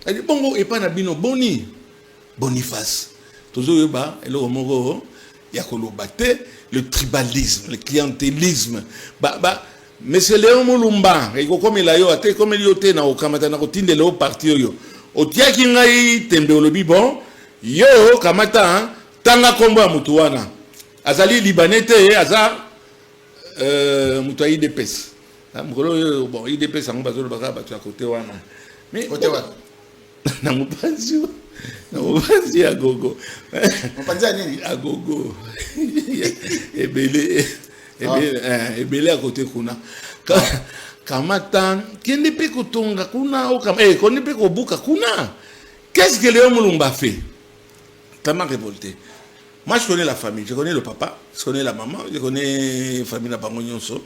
Speaker 2: Elle dit bongo et pas na bino boni Boniface. Toujours yoba et le moko ya koloba te le tribalisme, le clientélisme. Monsieur Léon Mulumba, et comme il a eu até comme il yote na okamata na kotinde le parti yo. Otiaki ngai tembe olobi bon yo kamata tanga kombo ya mutu wana. Azali libanais te aza mutu ya IDPS. Mukolo bon IDPS ango bazolo baka batu ya kote wana. Mais
Speaker 1: Côté wana.
Speaker 2: Na mupanzi Obanzi à gogo.
Speaker 1: Obanzi à nini?
Speaker 2: À gogo. Ebele à côté kuna. Kamata, qui n'est pas kotonga kuna ou kam qu'on n'est pas kobuka kuna. Qu'est-ce que Léon Mulumba fait? Ça m'a révolté. Moi je connais la famille, je connais le papa, je connais la maman, je connais la famille de Bangonyonso.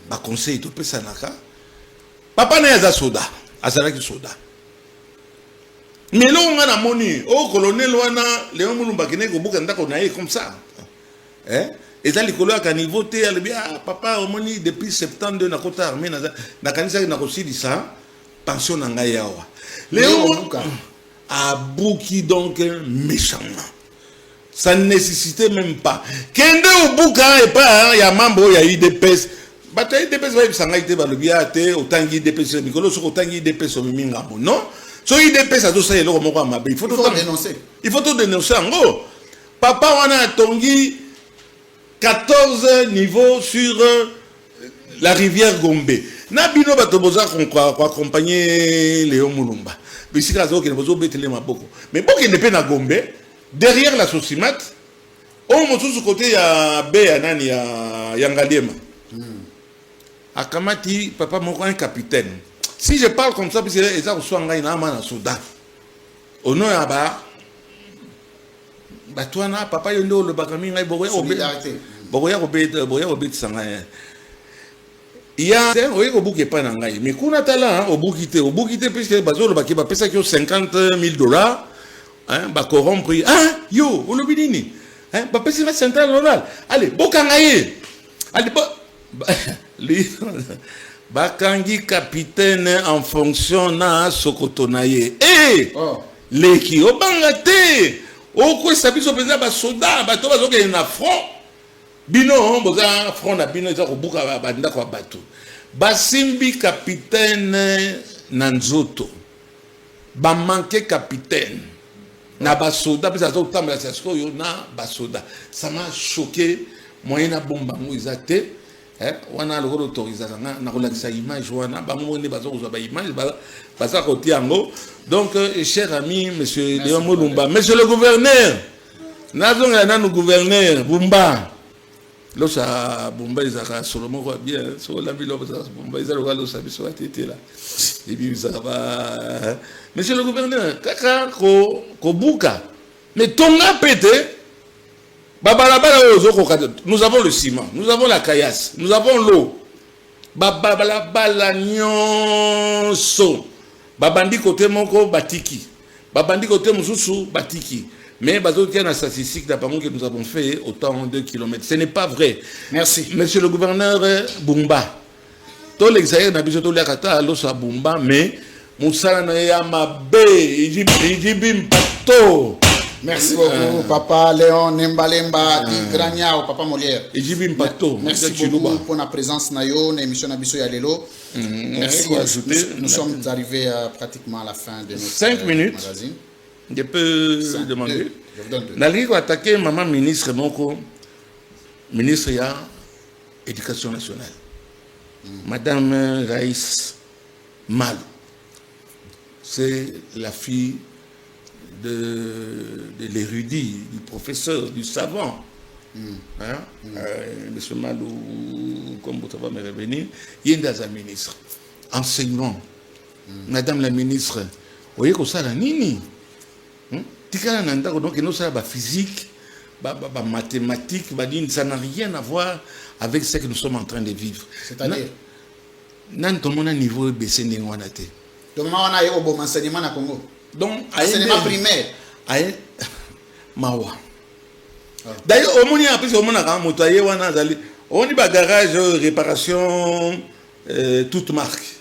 Speaker 2: Ba conseil to pesa naka. Papa na yaza soda, azalaki soda. Mais là, on a moni, oh colonel wana Léon Mulumba qui n'est qu'au bout qu'on a comme ça. Et ça, les colons à niveau T, elle dit ah papa au moni depuis 72 na kota armée na kanisa na kosi di ça pension na ngayawa. Léon a bouki donc méchamment. Ça ne nécessitait même pas. Kende au bouka et pas ya mambo ya IDPS. Bataille IDPS va s'engager ba le biate autant IDPS mikolo so autant IDPS au mingambo non. So IDPS a tout ça, il faut tout dénoncer. Il faut tout dénoncer. En gros, papa on a tongi 14 niveaux sur la rivière Gombe. Nabino batoboza qu'on accompagner Léon Mulumba. Mais si kazo qui ne besoin betele maboko. Mais bon qu'il n'est pas na Gombe, derrière la Sosimat, on monte sur côté ya B ya nani ya Yangalema. Akamati papa moko un capitaine. Si je parle comme ça, parce que les gens sont en Soudan. Au nom de Batouana, papa yondo le bakami ngai bogoya obet sanga. Il y a un obuki pas ngai. Mais kuna tala obukite puisque bazolo bakiba pesa ki $50,000 hein ba corrompre ah yo olobinini hein ba pesa $50. Allez bokangaye. Allez Bakangi capitaine en fonction na sokotonaye. Eh! Leki obangate. Oko sabiso peza ba soda, ba to ba zoke na front. Bino boza front na bino za kobuka ba ndako ba bato. Basimbi capitaine na nzoto. Ba manqué capitaine. Na ba soda peza zo tamba sa yo na ba soda. Ça m'a choqué. Moyen na bomba ngo izate. Wana le autorisation na kolakisa image wana bamoni bazo kozwa ba image baza kotia ngo donc cher ami monsieur Léon Mulumba monsieur le gouverneur nazonga na nous gouverneur Bumba losa Bumba izaka Solomon quoi bien so la ville Bumba izaka losa biso atete là et puis ça va monsieur le gouverneur kaka ko buka mais tonga pété. Nous avons le ciment, nous avons la caillasse, nous avons l'eau. Babalabala nyonso. Babandi côté moko batiki. Babandi côté mususu batiki. Mais bazokia na statistique d'apparemment que nous avons fait autant de kilomètres. Ce n'est pas vrai.
Speaker 1: Merci.
Speaker 2: Monsieur le gouverneur Bumba. Tout l'exayer na biso to lekata lo sa Bumba mais musala na ya mabe ijibim pato.
Speaker 1: Merci beaucoup, Papa Léon Nembalemba, Grania, Papa Molière. Merci beaucoup pour la présence dans l'émission Nabiso Yalelo. Merci. Nous sommes arrivés pratiquement à la fin de notre
Speaker 2: 5 minutes.
Speaker 1: Magazine.
Speaker 2: Je peux demander.
Speaker 1: Je vous donne 2.
Speaker 2: Nali ko attaquer maman ministre moko ministre ya éducation nationale. Madame Raïs Malou. C'est la fille de l'érudit, du professeur, du savant. Monsieur Malou, comme vous savez me revenir, il y a un ministre, enseignement. Madame la ministre, vous voyez que ça, la nini. Donc, nous savons la physique, la mathématique, ça n'a rien à voir avec ce que nous sommes en train de vivre.
Speaker 1: C'est-à-dire
Speaker 2: nan tout le monde a niveau baissé n'est pas naté.
Speaker 1: Tout le monde a eu un bon enseignement au Congo.
Speaker 2: Donc,
Speaker 1: enseignement primaire.
Speaker 2: Mawa. D'ailleurs, au monde a plus au monde a motoyé wana zali. On dit garage réparation toute marque.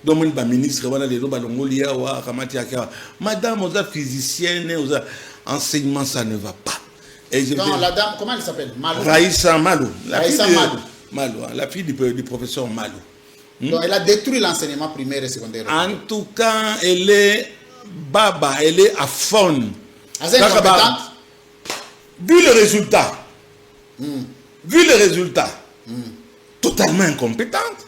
Speaker 2: Donc, le ministre, voilà, les balongolia, madame, aux physicienne, aux enseignements, ça ne va pas. Et
Speaker 1: non, la dame, comment elle s'appelle? Malou.
Speaker 2: Raïssa Malou.
Speaker 1: Raïssa Malou.
Speaker 2: Malou, la fille du professeur Malou.
Speaker 1: Donc, elle a détruit l'enseignement primaire et secondaire.
Speaker 2: En tout cas, elle est baba, elle est à fond.
Speaker 1: Elle est incompétente.
Speaker 2: Vu le résultat, totalement incompétente.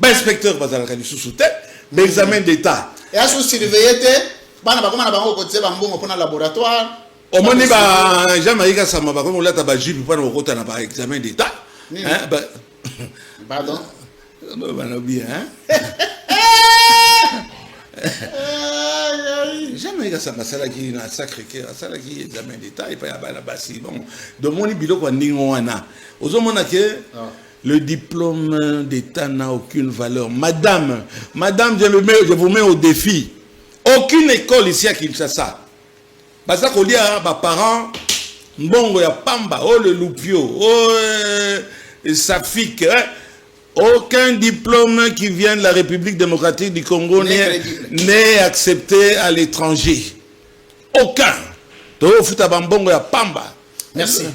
Speaker 2: Inspecteur Bazalaka du sous-tête, l'examen d'État.
Speaker 1: Et à sous-surveiller, on a laboratoire.
Speaker 2: Au moins, Jean-Marie Kassama, on l'a tabagé, puis on a examen d'État.
Speaker 1: Pardon?
Speaker 2: Bien. Jamais ça m'a ça qui a sacré cœur, ça qui examen d'État et pas la base. Bon, de mon bilo quoi n'ingona. Aux hommes on a que le diplôme d'État n'a aucune valeur. Madame, je vous mets au défi. Aucune école ici à Kinshasa. Parce que les parents, mbongo ya pamba, oh le loupio, oh Safik, aucun diplôme qui vient de la République démocratique du Congo n'est accepté à l'étranger. Aucun.
Speaker 1: Merci.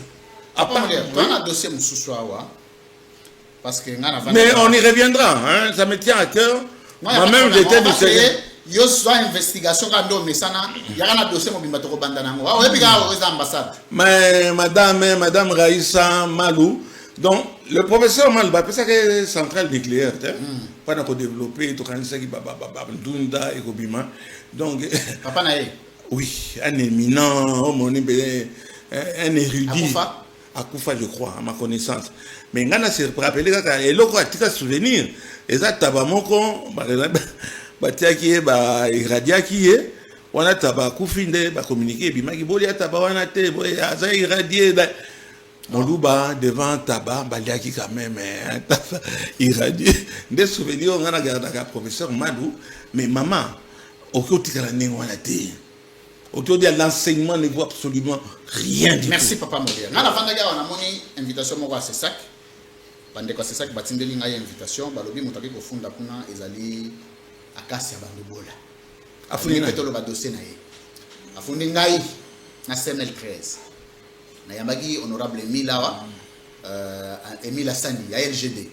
Speaker 2: Mais on y reviendra, hein? Ça me tient à cœur. Moi-même, j'étais du Seigneur.
Speaker 1: Yo soit investigation quand on met ça il y a un dossier mobile matoko bandanango ah ouais puis ambassade
Speaker 2: mais madame Raïssa Malou donc le professeur Malou c'est ça que centrale nucléaire pas qu'on développer tout quand ça qui dunda et kobima donc
Speaker 1: papa nae
Speaker 2: oui un éminent un érudit Akufa je crois à ma connaissance mais ngana se rappeler que et loko atika souvenir exact tabamoko batiaki iradiaki on a taba kufinde ba communiquer bimaki boli taba wana te boy aza iradié moluba devant taba baliaki quand même iradié des souvenirs on a regardé avec professeur Madou mais maman okotika la ningo wana te autour de l'enseignement ne vaut absolument rien du tout.
Speaker 1: Merci papa Molia ngana vandaka on a moni invitation moko à Sesak bande ko Sesak batindeli ngai invitation balobi mutaki ko funda kuna ezali akasi abandobola afundi petolo ba dossier na ye afundi ngai na CNL 13 na yambaki honorable Emilawa Emila Sani ya LGD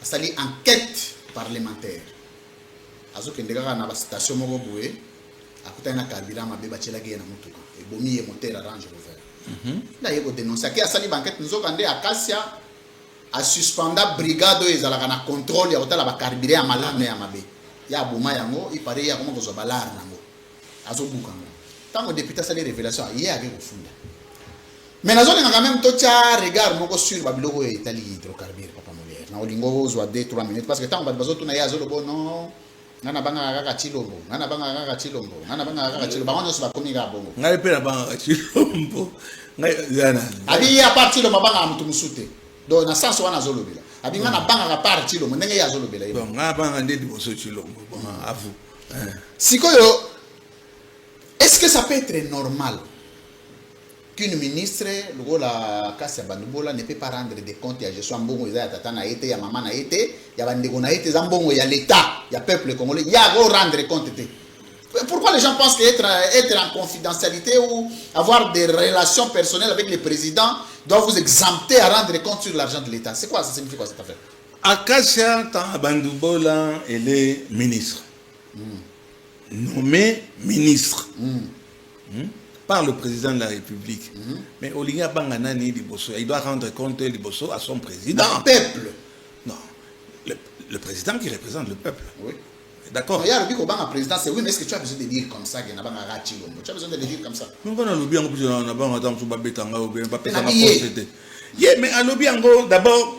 Speaker 1: asali enquête parlementaire azokendeka na ba station moko boye akutana kabila mabeba chelaki ye na mutuka ebomi ye moteur Range Rover na yeko dénoncer ki asali banquette nzokande akasia a suspenda brigade ezalaka na contrôle ya hôtel ba carburant ya malame ya mabe ya boma yango ipare ya comment kozwa balar nango azobuka ngo tango député sali révélation ye avec kufunda mais nazo linga quand même tocha regard moko sur babiloko ya Italie hydrocarbure papa Molière na olingo ozwa 2-3 minutes parce que tango bazo na ya zo lobo non ngana banga kaka chilombo ngana banga kaka chilombo bango nyonso bakomi ka bongo
Speaker 2: ngai pe na banga chilombo ngai yana
Speaker 1: abi ya parti lo mabanga mutu musute donc na sens wana zolobela abi ngana banga ka parti lo ndenge ya zolobela
Speaker 2: bon ngana banga ndedi boso chilombo bon à vous
Speaker 1: sikoyo est-ce que ça peut être normal qu'une ministre la kasi ya bandubola ne peut pas rendre des comptes ya gestion mbongo eza ya tata na ete ya mama na ete ya bandeko na ete za mbongo ya l'état ya peuple congolais ya go rendre compte te pourquoi les gens pensent que être en confidentialité ou avoir des relations personnelles avec les présidents doit vous exempter à rendre compte sur l'argent de l'état? C'est quoi, ça signifie quoi cette affaire?
Speaker 2: Akasia Bandubola, elle est ministre. Nommée ministre. Par le président de la République. Mais Olinga Banganani Liboso, il doit rendre compte Liboso à son président.
Speaker 1: Le peuple.
Speaker 2: Non. Le président qui représente le peuple.
Speaker 1: Oui.
Speaker 2: D'accord.
Speaker 1: Il y a le bico banga président, c'est oui, mais est-ce que tu as besoin de dire comme ça qu'il n'y a pas un rachilom? Tu as besoin de le dire comme ça.
Speaker 2: Nous on a le bien en plus on a pas madame sous babetanga ou bien pas pesanga posséder. Yeah, mais à l'obi ango d'abord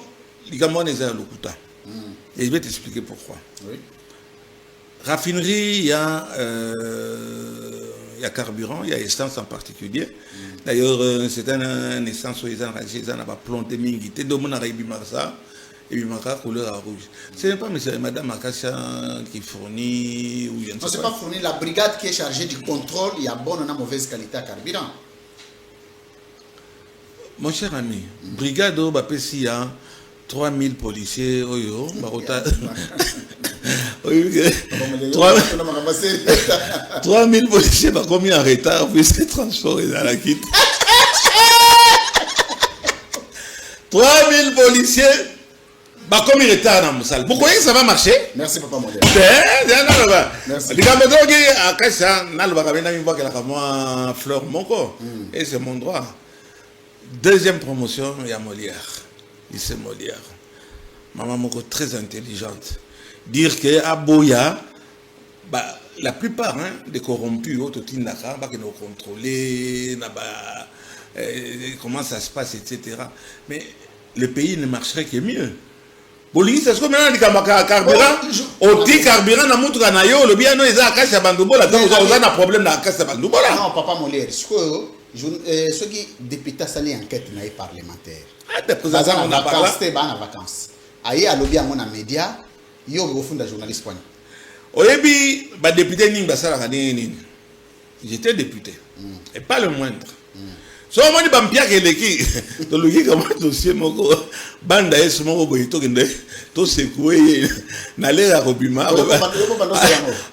Speaker 2: les gamons les a lokuta. Et je vais t'expliquer pourquoi.
Speaker 1: Oui.
Speaker 2: Raffinerie, il y a carburant, il y a essence en particulier. D'ailleurs, c'est un essence où ils ont planté mingi. T'es de mon arabe marsa. Et puis, ma couleur rouge. Ce n'est pas Madame Akassia qui fournit. Ou
Speaker 1: non, ce n'est pas fournir la brigade qui est chargée du contrôle. Il y a bonne ou mauvaise qualité à carburant.
Speaker 2: Mon cher ami, brigade au Bapessia, 3000 policiers, Oyo, Barota. Oui, 3000 policiers pas commis en retard puis se transformer dans la quitte. 3000 policiers pas commis retard dans la salle. Vous croyez que ça va marcher?
Speaker 1: Merci papa modèle.
Speaker 2: Merci. Fleur Moko. Et c'est mon droit. Deuxième promotion, il y a Molière. Lycée Molière. Maman Moko très intelligente. Dire que à Boya, bah, la plupart des corrompus, qui nous contrôler, comment ça se passe, etc. Mais le pays ne marcherait que mieux. Police, est-ce que maintenant il y a carburant? Au dit carburant, na mutu kana yo, le bien non ils a caché bandubola, donc on a un problème na caché bandubola.
Speaker 1: Non, papa Molière, ceux qui députés sali enquête na parlementaire.
Speaker 2: Ah, des présidents on a parlé.
Speaker 1: C'était en vacances. Aïe à lobby à mon média, yo au fond de journaliste point.
Speaker 2: Oyebi, ba député ning basala kadini. J'étais député. Et pas le moindre. So on dit bampia keleki to luki comme dossier moko banda es moko boito kende to secouer na le la robima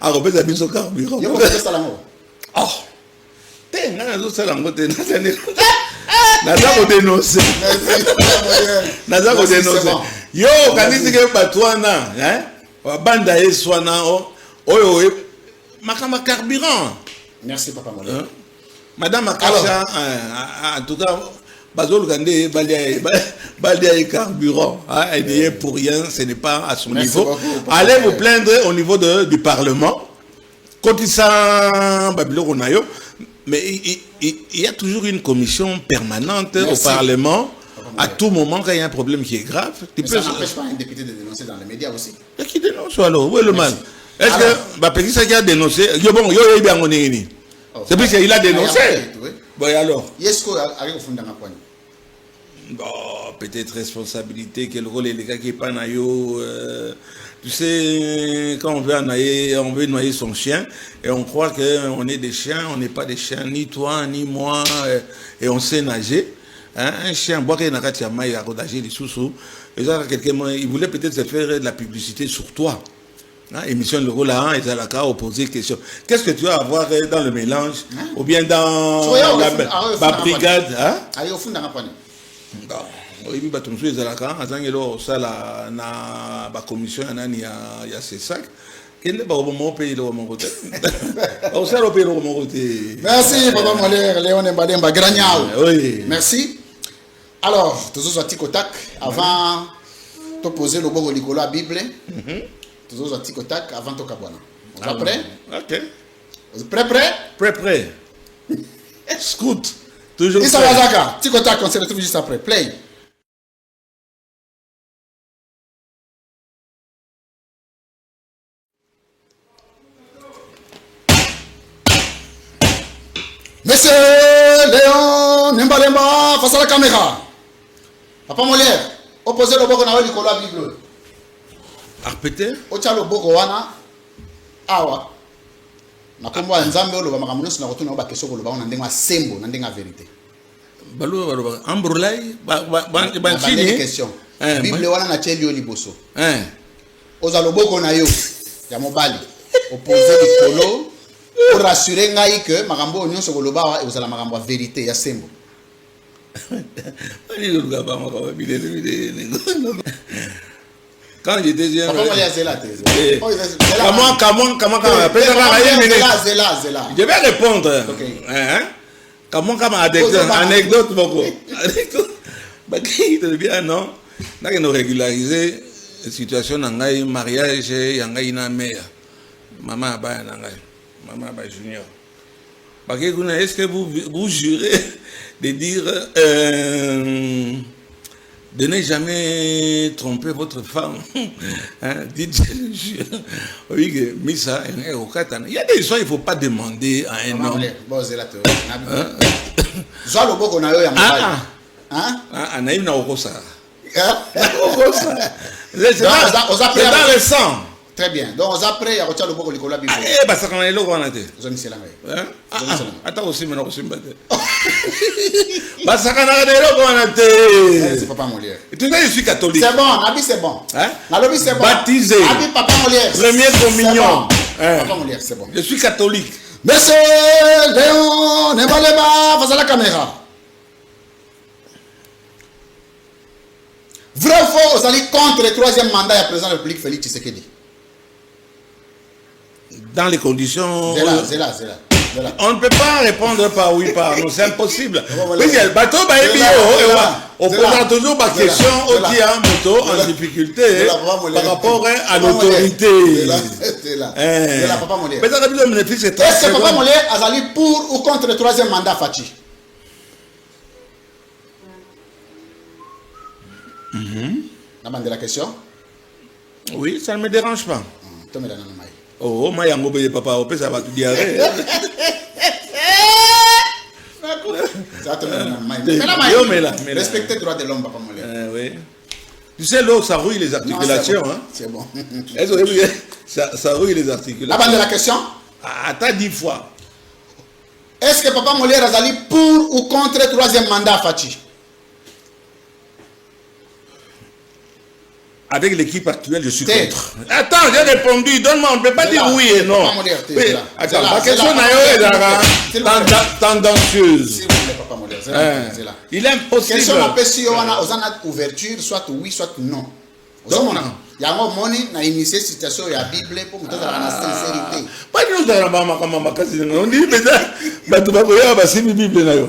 Speaker 2: a robeza biso carburant
Speaker 1: yo ko sala ngo
Speaker 2: oh te na zo sala ngo te na za ko dénoncer na za ko dénoncer yo kanisi ke batwana banda es wana oyo makama carburant.
Speaker 1: Merci papa Molière.
Speaker 2: Madame Akacha, en tout cas, Bazol Gandé, Balia carburant, elle n'est pour rien, ce n'est pas à son niveau. Allez vous plaindre au niveau du Parlement. Quand il s'en mais il y a toujours une commission permanente au Parlement. À tout moment, quand il y a un problème qui est grave,
Speaker 1: mais ça n'empêche pas un député de dénoncer dans les médias aussi.
Speaker 2: Et qui dénonce alors? Où est le mal? Est-ce que Petit Saki a dénoncé? C'est plus qu'il a dénoncé. Bon, et alors? Bon, peut-être responsabilité, quel rôle est le gars qui est pas naïo. Tu sais, quand on veut noyer son chien, et on croit qu'on est des chiens, on n'est pas des chiens, ni toi, ni moi, et on sait nager. Hein? Un chien, boire qu'il n'a maille à rodager les sous-sous. Et ça, il voulait peut-être se faire de la publicité sur toi. Émission de Roland et Zalaka ont posé question. Qu'est-ce que tu vas avoir dans le mélange ou bien dans la brigade?
Speaker 1: Allez au fond dans la poignée.
Speaker 2: Oui, bah tu me suis Zalaka. Azangelo ça na ba commission il y a ces sacs. Quel est mon pays de mon côté? Au sein au pays de mon côté.
Speaker 1: Merci papa Molière, Léon Mbademba Gragnao.
Speaker 2: Oui.
Speaker 1: Merci. Alors, tous autres tic au tac avant de poser le bon Nicolas la Bible. Tous autres tic au tac avant de cabana. Vous êtes prêts?
Speaker 2: OK.
Speaker 1: Vous êtes prêts?
Speaker 2: Prêt. Scout. Toujours.
Speaker 1: Issa Wazaka, tic au tac, on se retrouve juste après. Play. Monsieur Léon Nembalemba, face à la caméra. Papa Molière, opposez le boko na wali kola Bible.
Speaker 2: Répétez.
Speaker 1: Ocha le boko wana awa. Na kombo nzambe oloba makambo nyonso na kotuna ba question koloba na ndenga sembo na ndenga vérité.
Speaker 2: Balo ambrolai ba
Speaker 1: chini question. Bible wana na cheli yo liboso. Oza le boko na yo ya mobali. Opposez le kolo pour rassurer ngai que makambo nyonso koloba e ozala makambo ya vérité ya sembo.
Speaker 2: Quand j'étais jeune, je vais répondre. Comment anecdote beaucoup. Non, là nous régulariser la situation dans le mariage et na mère. Maman ba junior. Est-ce que vous jurez de dire de ne jamais tromper votre femme? Dites, je jure. Oui, mais ça, il y a des choses il ne faut pas demander à un homme. C'est dans le sang.
Speaker 1: Très bien. Donc, après, il y a le beaucoup de Nicolas Bibo.
Speaker 2: Eh, bah, ça, quand on est là, on a été.
Speaker 1: Vous avez mis cela.
Speaker 2: Attends aussi, maintenant, aussi, bah, ça, quand on a été.
Speaker 1: C'est Papa Molière.
Speaker 2: Tu sais, je suis catholique.
Speaker 1: C'est bon, Nabi, c'est bon. Nabi, c'est bon.
Speaker 2: Baptisé.
Speaker 1: Nabi, Papa Molière.
Speaker 2: Première communion.
Speaker 1: Papa Molière, c'est bon.
Speaker 2: Je suis catholique.
Speaker 1: Monsieur Léon, ne valez pas face à la caméra. Vrai ou faux, vous allez contre le 3e mandat et président de la République Félix Tshisekedi?
Speaker 2: Dans les conditions.
Speaker 1: C'est là.
Speaker 2: On ne peut pas répondre par oui, par non, c'est impossible.
Speaker 1: Voilà.
Speaker 2: Oui, le bateau, on pose toujours ma question au qui a un moto en difficulté par rapport à l'autorité.
Speaker 1: C'est là. Papa Molière.
Speaker 2: Est-ce
Speaker 1: que Papa Molière a allé pour ou contre le 3e mandat Fachi? De la question?
Speaker 2: Oui, ça ne me dérange pas. Oh, moi, il y a papa, ça va tout diarrhée.
Speaker 1: Respectez le droit de l'homme, Papa Molière.
Speaker 2: Oui. Tu sais, l'eau, ça rouille les articulations.
Speaker 1: C'est bon.
Speaker 2: Ça rouille les articulations.
Speaker 1: De la question?
Speaker 2: Attends 10 fois.
Speaker 1: Est-ce que Papa Molière a allé pour ou contre le 3e mandat Fachi?
Speaker 2: Avec l'équipe actuelle, je suis contre. Attends, j'ai répondu. Donne-moi, on ne peut pas dire oui et non. Attends, la question est tendancieuse. Il est impossible.
Speaker 1: Question n'a si on a ouverture, soit oui, soit non. Il y a un moment, on a initié cette situation, il y a la Bible pour nous donner la sincérité.
Speaker 2: Pas de nous dire, on dit, mais tu vas voir, c'est la Bible.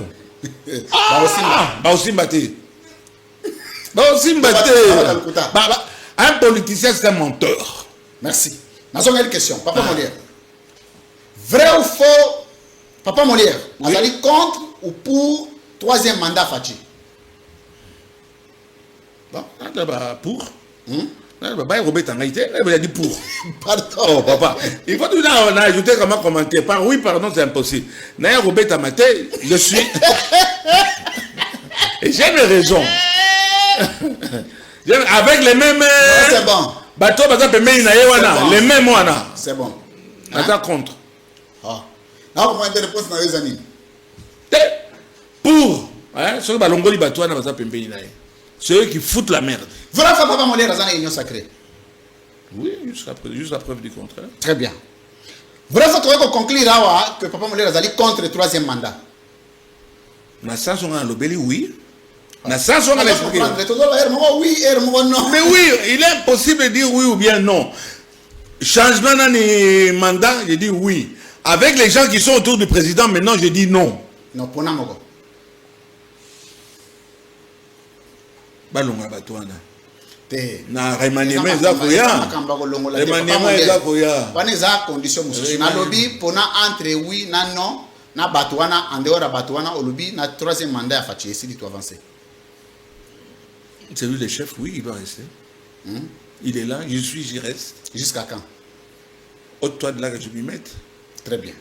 Speaker 2: Un politicien, c'est un menteur.
Speaker 1: Merci. Nous une question. Papa Molière. Vrai ou faux, Papa Molière, vous allez contre ou pour 3e mandat Fachi?
Speaker 2: Pour. Robert Tangaïté, il a dit pour.
Speaker 1: Pardon.
Speaker 2: Oh, papa. Il faut tout on a ajouté comment commenter. Par oui, pardon, c'est impossible. Naya Robert Tangaïté, je suis. Et j'ai mes raisons. Avec les mêmes.
Speaker 1: C'est bon.
Speaker 2: Bateau, les mêmes wana.
Speaker 1: C'est bon.
Speaker 2: Attends contre.
Speaker 1: Comment tu réponds dans les années?
Speaker 2: Pour. Ceux qui foutent la merde.
Speaker 1: Voilà, Papa Molière dans l'union sacrée.
Speaker 2: Oui, jusqu'à preuve du contraire.
Speaker 1: Très bien. Voilà, il faut conclure que Papa Molière est contre le 3e mandat.
Speaker 2: Na sens on a l'obéli, oui. Na sens on a mais oui, il est impossible de dire oui ou bien non. Changement dans les mandats, je dis oui. Avec les gens qui sont autour du président, maintenant, je dis non.
Speaker 1: Non, pour Namogo.
Speaker 2: Balonga Batouana. Na remaniement Zakoya. Remaniement Zakoya.
Speaker 1: Paneza condition mususu. Na lobby pona entre oui na non na Batouana en dehors de Batouana au lobby na 3e mandat à Fachi. Essaye de avancer.
Speaker 2: C'est lui le chef, oui, il va rester. Il est là, j'y reste.
Speaker 1: Jusqu'à quand?
Speaker 2: Ôte-toi de là que je m'y mette.
Speaker 1: Très bien.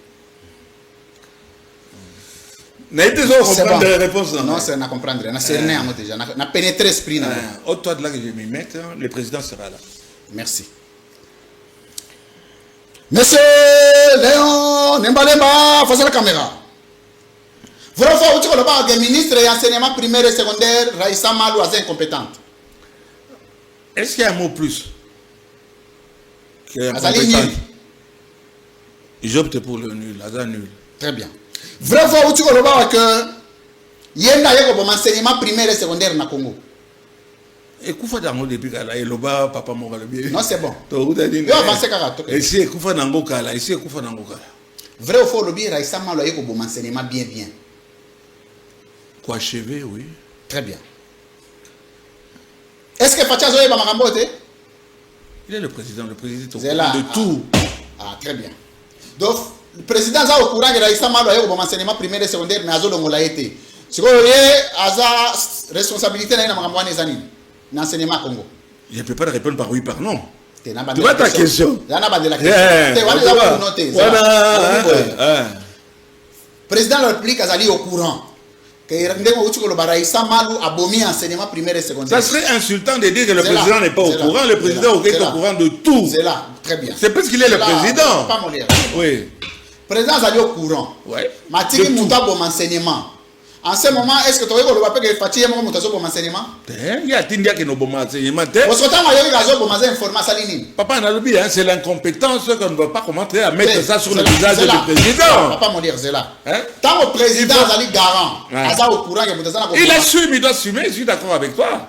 Speaker 2: N'a été comprendre des réponses.
Speaker 1: Non, c'est à comprendre. On a cerné déjà. On a pénétré l'esprit.
Speaker 2: Ôte-toi de là que je m'y mette, le président sera là.
Speaker 1: Merci. Monsieur Léon Nembalemba, face à la caméra. Vous avez le ministre et enseignement primaire et secondaire, Raïssa Malou, incompétente.
Speaker 2: Est-ce qu'il y a un mot plus? J'opte pour le nul, nul.
Speaker 1: Très bien. Vrai fois où tu vois que il y a un enseignement primaire et secondaire na Congo.
Speaker 2: Et Koufa Dango depuis Kala, et Loba, Papa Mogala bien.
Speaker 1: Non, c'est bon.
Speaker 2: Tu avancé Kala. Et si Koufa Dango Kala, ici Koufa Dango Kala.
Speaker 1: Vrai ou faux, le bien, Raïssa Malou, il y a un enseignement bien.
Speaker 2: Quoi achever, oui.
Speaker 1: Très bien. Est-ce que Facha Zoé Bamarambote?
Speaker 2: Il est le président de
Speaker 1: tout. Ah, très bien. Donc, le président a au courant que Raïssa Malou a eu un enseignement primaire et secondaire, mais Azo Longola été. C'est quoi, il y a responsabilité dans l'enseignement Congo.
Speaker 2: Je ne peux pas répondre par oui, par non.
Speaker 1: Tu vois
Speaker 2: ta question.
Speaker 1: Président de la République a allé au courant enseignement primaire et secondaire.
Speaker 2: Ça serait insultant de dire que le président n'est pas au courant. Le président est au courant de tout.
Speaker 1: C'est là, très bien.
Speaker 2: C'est parce qu'il est le président. Oui.
Speaker 1: Le président est au courant.
Speaker 2: Oui.
Speaker 1: Matiki Mouta pour enseignement. En ce moment, est-ce que tu as vu que Fatih est mon enseignement?
Speaker 2: Il y a Tindia qui nous bon enseignement. Papa, c'est l'incompétence qu'on ne va pas commenter à mettre ça sur le visage du président.
Speaker 1: Papa, mon dire, c'est là. Tant le président est garant,
Speaker 2: il assume, il doit assumer, je suis d'accord avec toi.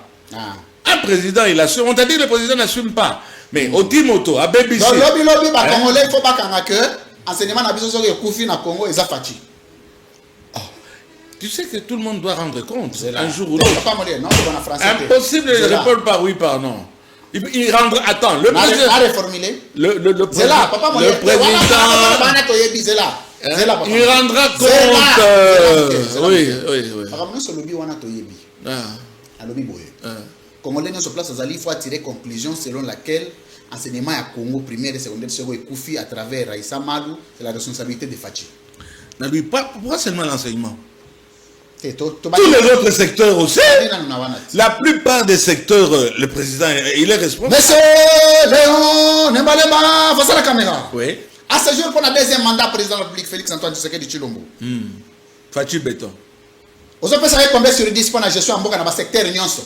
Speaker 2: Un président, il assume. On t'a dit que le président n'assume pas. Mais au Timoto, à BBC.
Speaker 1: Donc, il ne faut pas que l'enseignement n'a pas de Congo et Zafati.
Speaker 2: Tu sais que tout le monde doit rendre compte un jour ou
Speaker 1: l'autre.
Speaker 2: Impossible de répondre par oui, par non. Il rendra. Attends, le président. Le président. Il rendra compte. Oui.
Speaker 1: Congolais sur place, il faut tirer conclusion selon laquelle enseignement à Congo primaire et secondaire serait Koufi à travers Raïssa Malou, c'est la responsabilité de Fachi.
Speaker 2: Pourquoi seulement l'enseignement?
Speaker 1: Tous
Speaker 2: les autres secteurs aussi. La plupart des secteurs, le président, il est responsable.
Speaker 1: Monsieur Léon Nembalema, face à la caméra.
Speaker 2: Oui.
Speaker 1: À ce jour, pour le deuxième mandat président de la République, Félix Antoine Tshisekedi Tshilombo.
Speaker 2: Fachi Béton.
Speaker 1: Vous avez pensé combien sur 10 pour la gestion en Boka dans le secteur Nyonso?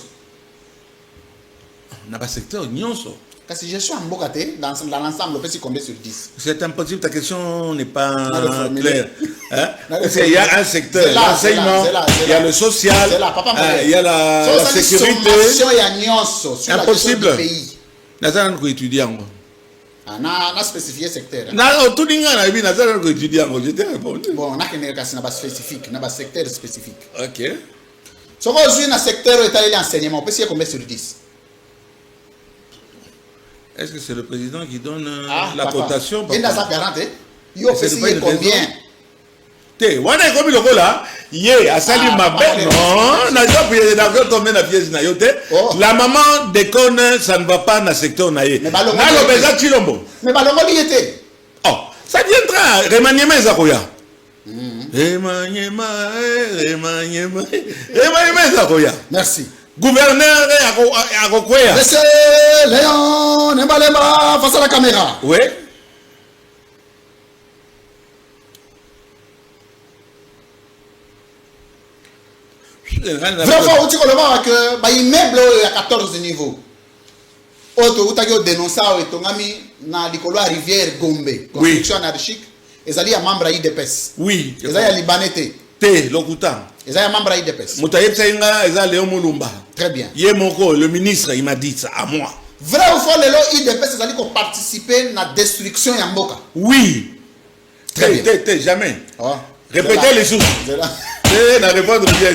Speaker 2: Dans le secteur Nyonso.
Speaker 1: Parce que gestion en Boka dans l'ensemble, vous pensez combien sur 10?
Speaker 2: C'est impossible, ta question n'est pas claire. Il y a un secteur, l'enseignement, il y a le social, il y a la sécurité.
Speaker 1: C'est impossible.
Speaker 2: Nous avons étudié.
Speaker 1: On a spécifié secteur.
Speaker 2: Tout le monde a étudié.
Speaker 1: Bon, on a un spécifique, on a un secteur spécifique.
Speaker 2: Ok.
Speaker 1: Si vous avez un secteur où l'enseignement, vous pensez combien sur 10?
Speaker 2: Est-ce que c'est le président qui donne la cotation?
Speaker 1: Il y a 40, il y a combien?
Speaker 2: On est comme le là, à Salim Mabé, non, la maman déconne, ça ne va pas dans le secteur. Mais
Speaker 1: Balongo y était.
Speaker 2: Oh, ça viendra, remaniement Zakoya. Remaniement Zakoya.
Speaker 1: Merci.
Speaker 2: Gouverneur à Rokoya.
Speaker 1: Monsieur Léon Nembalema, face à la caméra.
Speaker 2: Oui.
Speaker 1: Vraiment, tu peux voir que l'immeuble à 14 niveaux. Auto, tu as dénoncé na likolo rivière Gombe. Construction anarchique. Ils allaient à membre IDPS.
Speaker 2: Oui.
Speaker 1: Ils allaient à Libanais.
Speaker 2: T, Lokuta.
Speaker 1: Ils allaient à membre IDPS.
Speaker 2: Moutayeb Saïnga, ils allaient au Moulumba.
Speaker 1: Très bien.
Speaker 2: Yemoko, le ministre, il m'a dit ça à moi.
Speaker 1: Vrai ou faux, les IDPS, ils allaient participer à la destruction de Mboka.
Speaker 2: Oui. Très bien. Jamais.
Speaker 1: Oh.
Speaker 2: Répétez les choses. La réponse bien.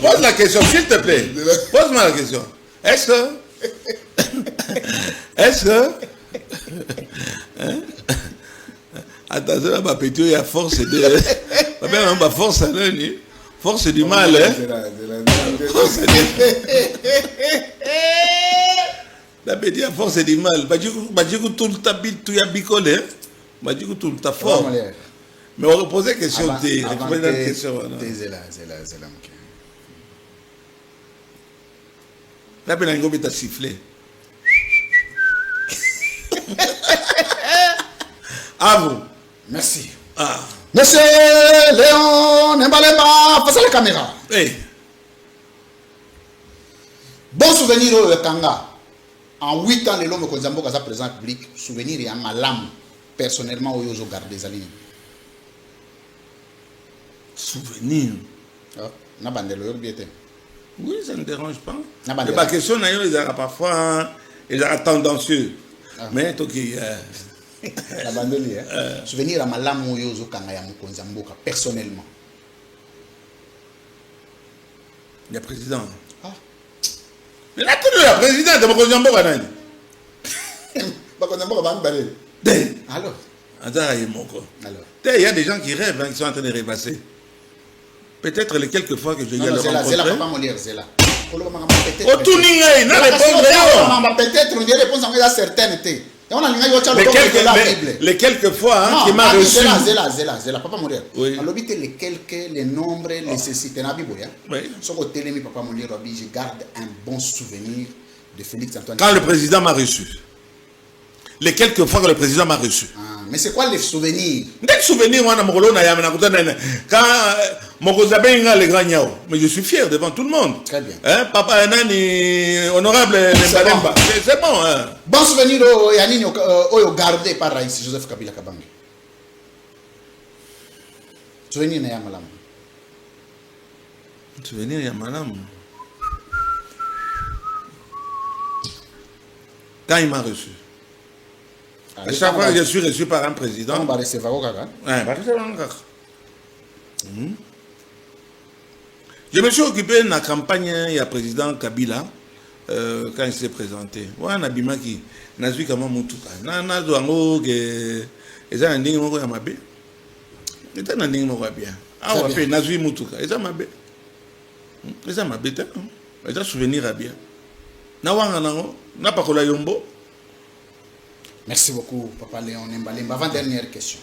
Speaker 2: Pose la question, s'il te plaît. Pose-moi la question. Est-ce que attention, ma petite, il y a force de. Ma force, force du mal. La petite, il y a force du mal. Badjou tout le tapis, tout y a bicolé. Badjou tout le tas fort. Mais on va poser question. La peine t'a sifflé. À vous.
Speaker 1: Merci.
Speaker 2: Ah.
Speaker 1: Monsieur Léon Nembalema, face à la caméra.
Speaker 2: Hey.
Speaker 1: Bon souvenir au Kanga. En 8 ans, les hommes qui ont été présents public, souvenir et un malam. Personnellement, où ils ont gardé les alignes.
Speaker 2: Souvenir. Oui, ça ne dérange pas. La question, ils ont parfois tendancieux. Mais ok.
Speaker 1: La bandeli, souvenir à malam où ils ont gardé personnellement.
Speaker 2: Il y a président. Mais là, tout le président de Mokozamboka.
Speaker 1: Alors.
Speaker 2: Il y a des gens qui rêvent, qui sont en train de rêvasser. Peut-être les quelques fois que je viens de rencontrer.
Speaker 1: Peut-être, on dirait répondre à certaines. Et on a
Speaker 2: les quelques fois hein, qui m'a reçu.
Speaker 1: Zela, papa mourir.
Speaker 2: Oui.
Speaker 1: Alors, les quelques, les nombres, les cécités,
Speaker 2: oui.
Speaker 1: Sur le télé, papa mourir, je garde un bon souvenir de Félix Antoine.
Speaker 2: Quand le président m'a reçu. Les quelques fois que le président m'a reçu.
Speaker 1: Ah, mais c'est quoi les souvenirs?
Speaker 2: Des souvenirs, quand mon les grands niao. Mais je suis fier devant tout le monde.
Speaker 1: Très bien.
Speaker 2: Hein, papa Nani, honorable Mbalemba. C'est bon. Hein.
Speaker 1: Bon souvenir, Yanini, gardé par Raïs Joseph Kabila Kabange. Souvenir, Nayamalam.
Speaker 2: Souvenir, Yamalam. Quand il m'a reçu. À chaque fois que je suis reçu par un président.
Speaker 1: On va recevoir au Gaga.
Speaker 2: Je me suis occupé de la campagne il y a président Kabila quand il s'est présenté. Ouais, Nabima qui n'a vu comment Moutouka. N'a douango que ils ont un ding moko ya mabe. Ils ont un ding moko bien. Ah ouais, fait n'a vu Moutouka. Ils ont mabe. Ils ont mabe tellement. Ils ont souvenir à bien. Na wanga nango, na pakola yombo.
Speaker 1: Merci beaucoup, Papa Léon Mbalemba. Avant-dernière question.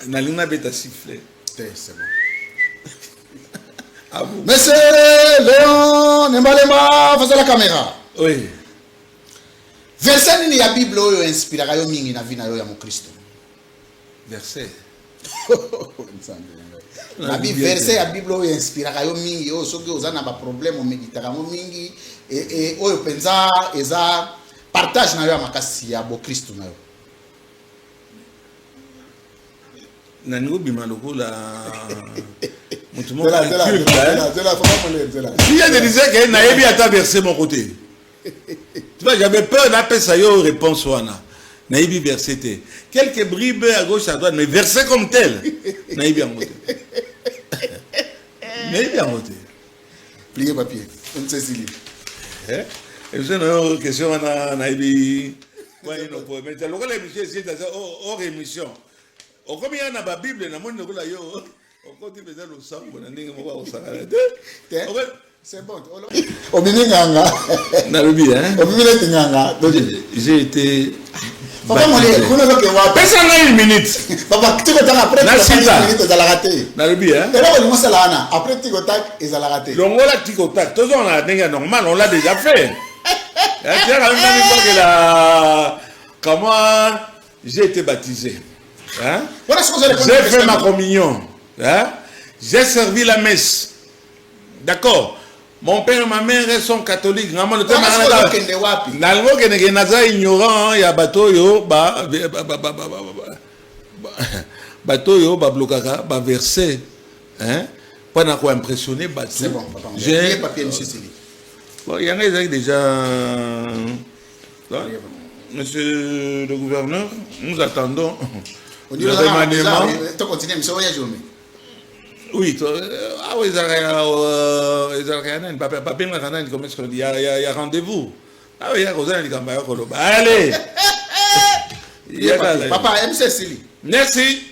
Speaker 2: Nalina beta sifflé.
Speaker 1: C'est bon. À vous. Monsieur Léon Mbalemba, face à la caméra.
Speaker 2: Oui.
Speaker 1: Verset ni ya Bible oyo inspirera yo mingi na vie na yo ya Mokristo.
Speaker 2: Verset.
Speaker 1: Na bi verset ya Bible oyo inspirera yo mingi yo soki ozana ba problème o méditera mo mingi et oyo penza eza partage na yo makasi ya bo Kristo na yo.
Speaker 2: Na ningo bima lokola mutu mo
Speaker 1: la
Speaker 2: si je disais que nayebi ata verser mon côté. Tu vois, j'avais peur d'appeler ça yo réponse wana. Nayebi verset te. Quelques bribes à gauche à droite mais verset comme tel. Nayebi en côté. Nayebi en côté.
Speaker 1: Plier papier. On sait si
Speaker 2: et je une question on a ébi ouais non pour mais le gars l'émission c'est hors émission au combien na ba bible na monde ko yo au côté besoin le sang on ndenge mo ba osaka
Speaker 1: c'est bon au mininganga
Speaker 2: na lobi hein
Speaker 1: au mininganga
Speaker 2: j'ai été
Speaker 1: papa moi on a que wa
Speaker 2: pesa na une minute
Speaker 1: papa tu ko après minute za la raté
Speaker 2: na lobi hein
Speaker 1: et là on commence là ana après tu ko tak et za la raté
Speaker 2: donc on la tu ko tak tout on a ndenge normal on l'a déjà fait. Comment j'ai été baptisé, hein? J'ai fait ma communion, hein? J'ai servi la messe, d'accord? Mon père et ma mère sont catholiques. Ignorant, il y a batoyo, verset, hein? Pas quoi impressionné,
Speaker 1: c'est bon, papa. J'ai papier, monsieur Sili.
Speaker 2: Bon, il y en a déjà. Monsieur le gouverneur, nous attendons. Le remaniement.
Speaker 1: Tu continues, monsieur Oyajome.
Speaker 2: Oui, il y a rendez-vous. Ah oui, allez.
Speaker 1: Papa, MC Sili.
Speaker 2: Merci.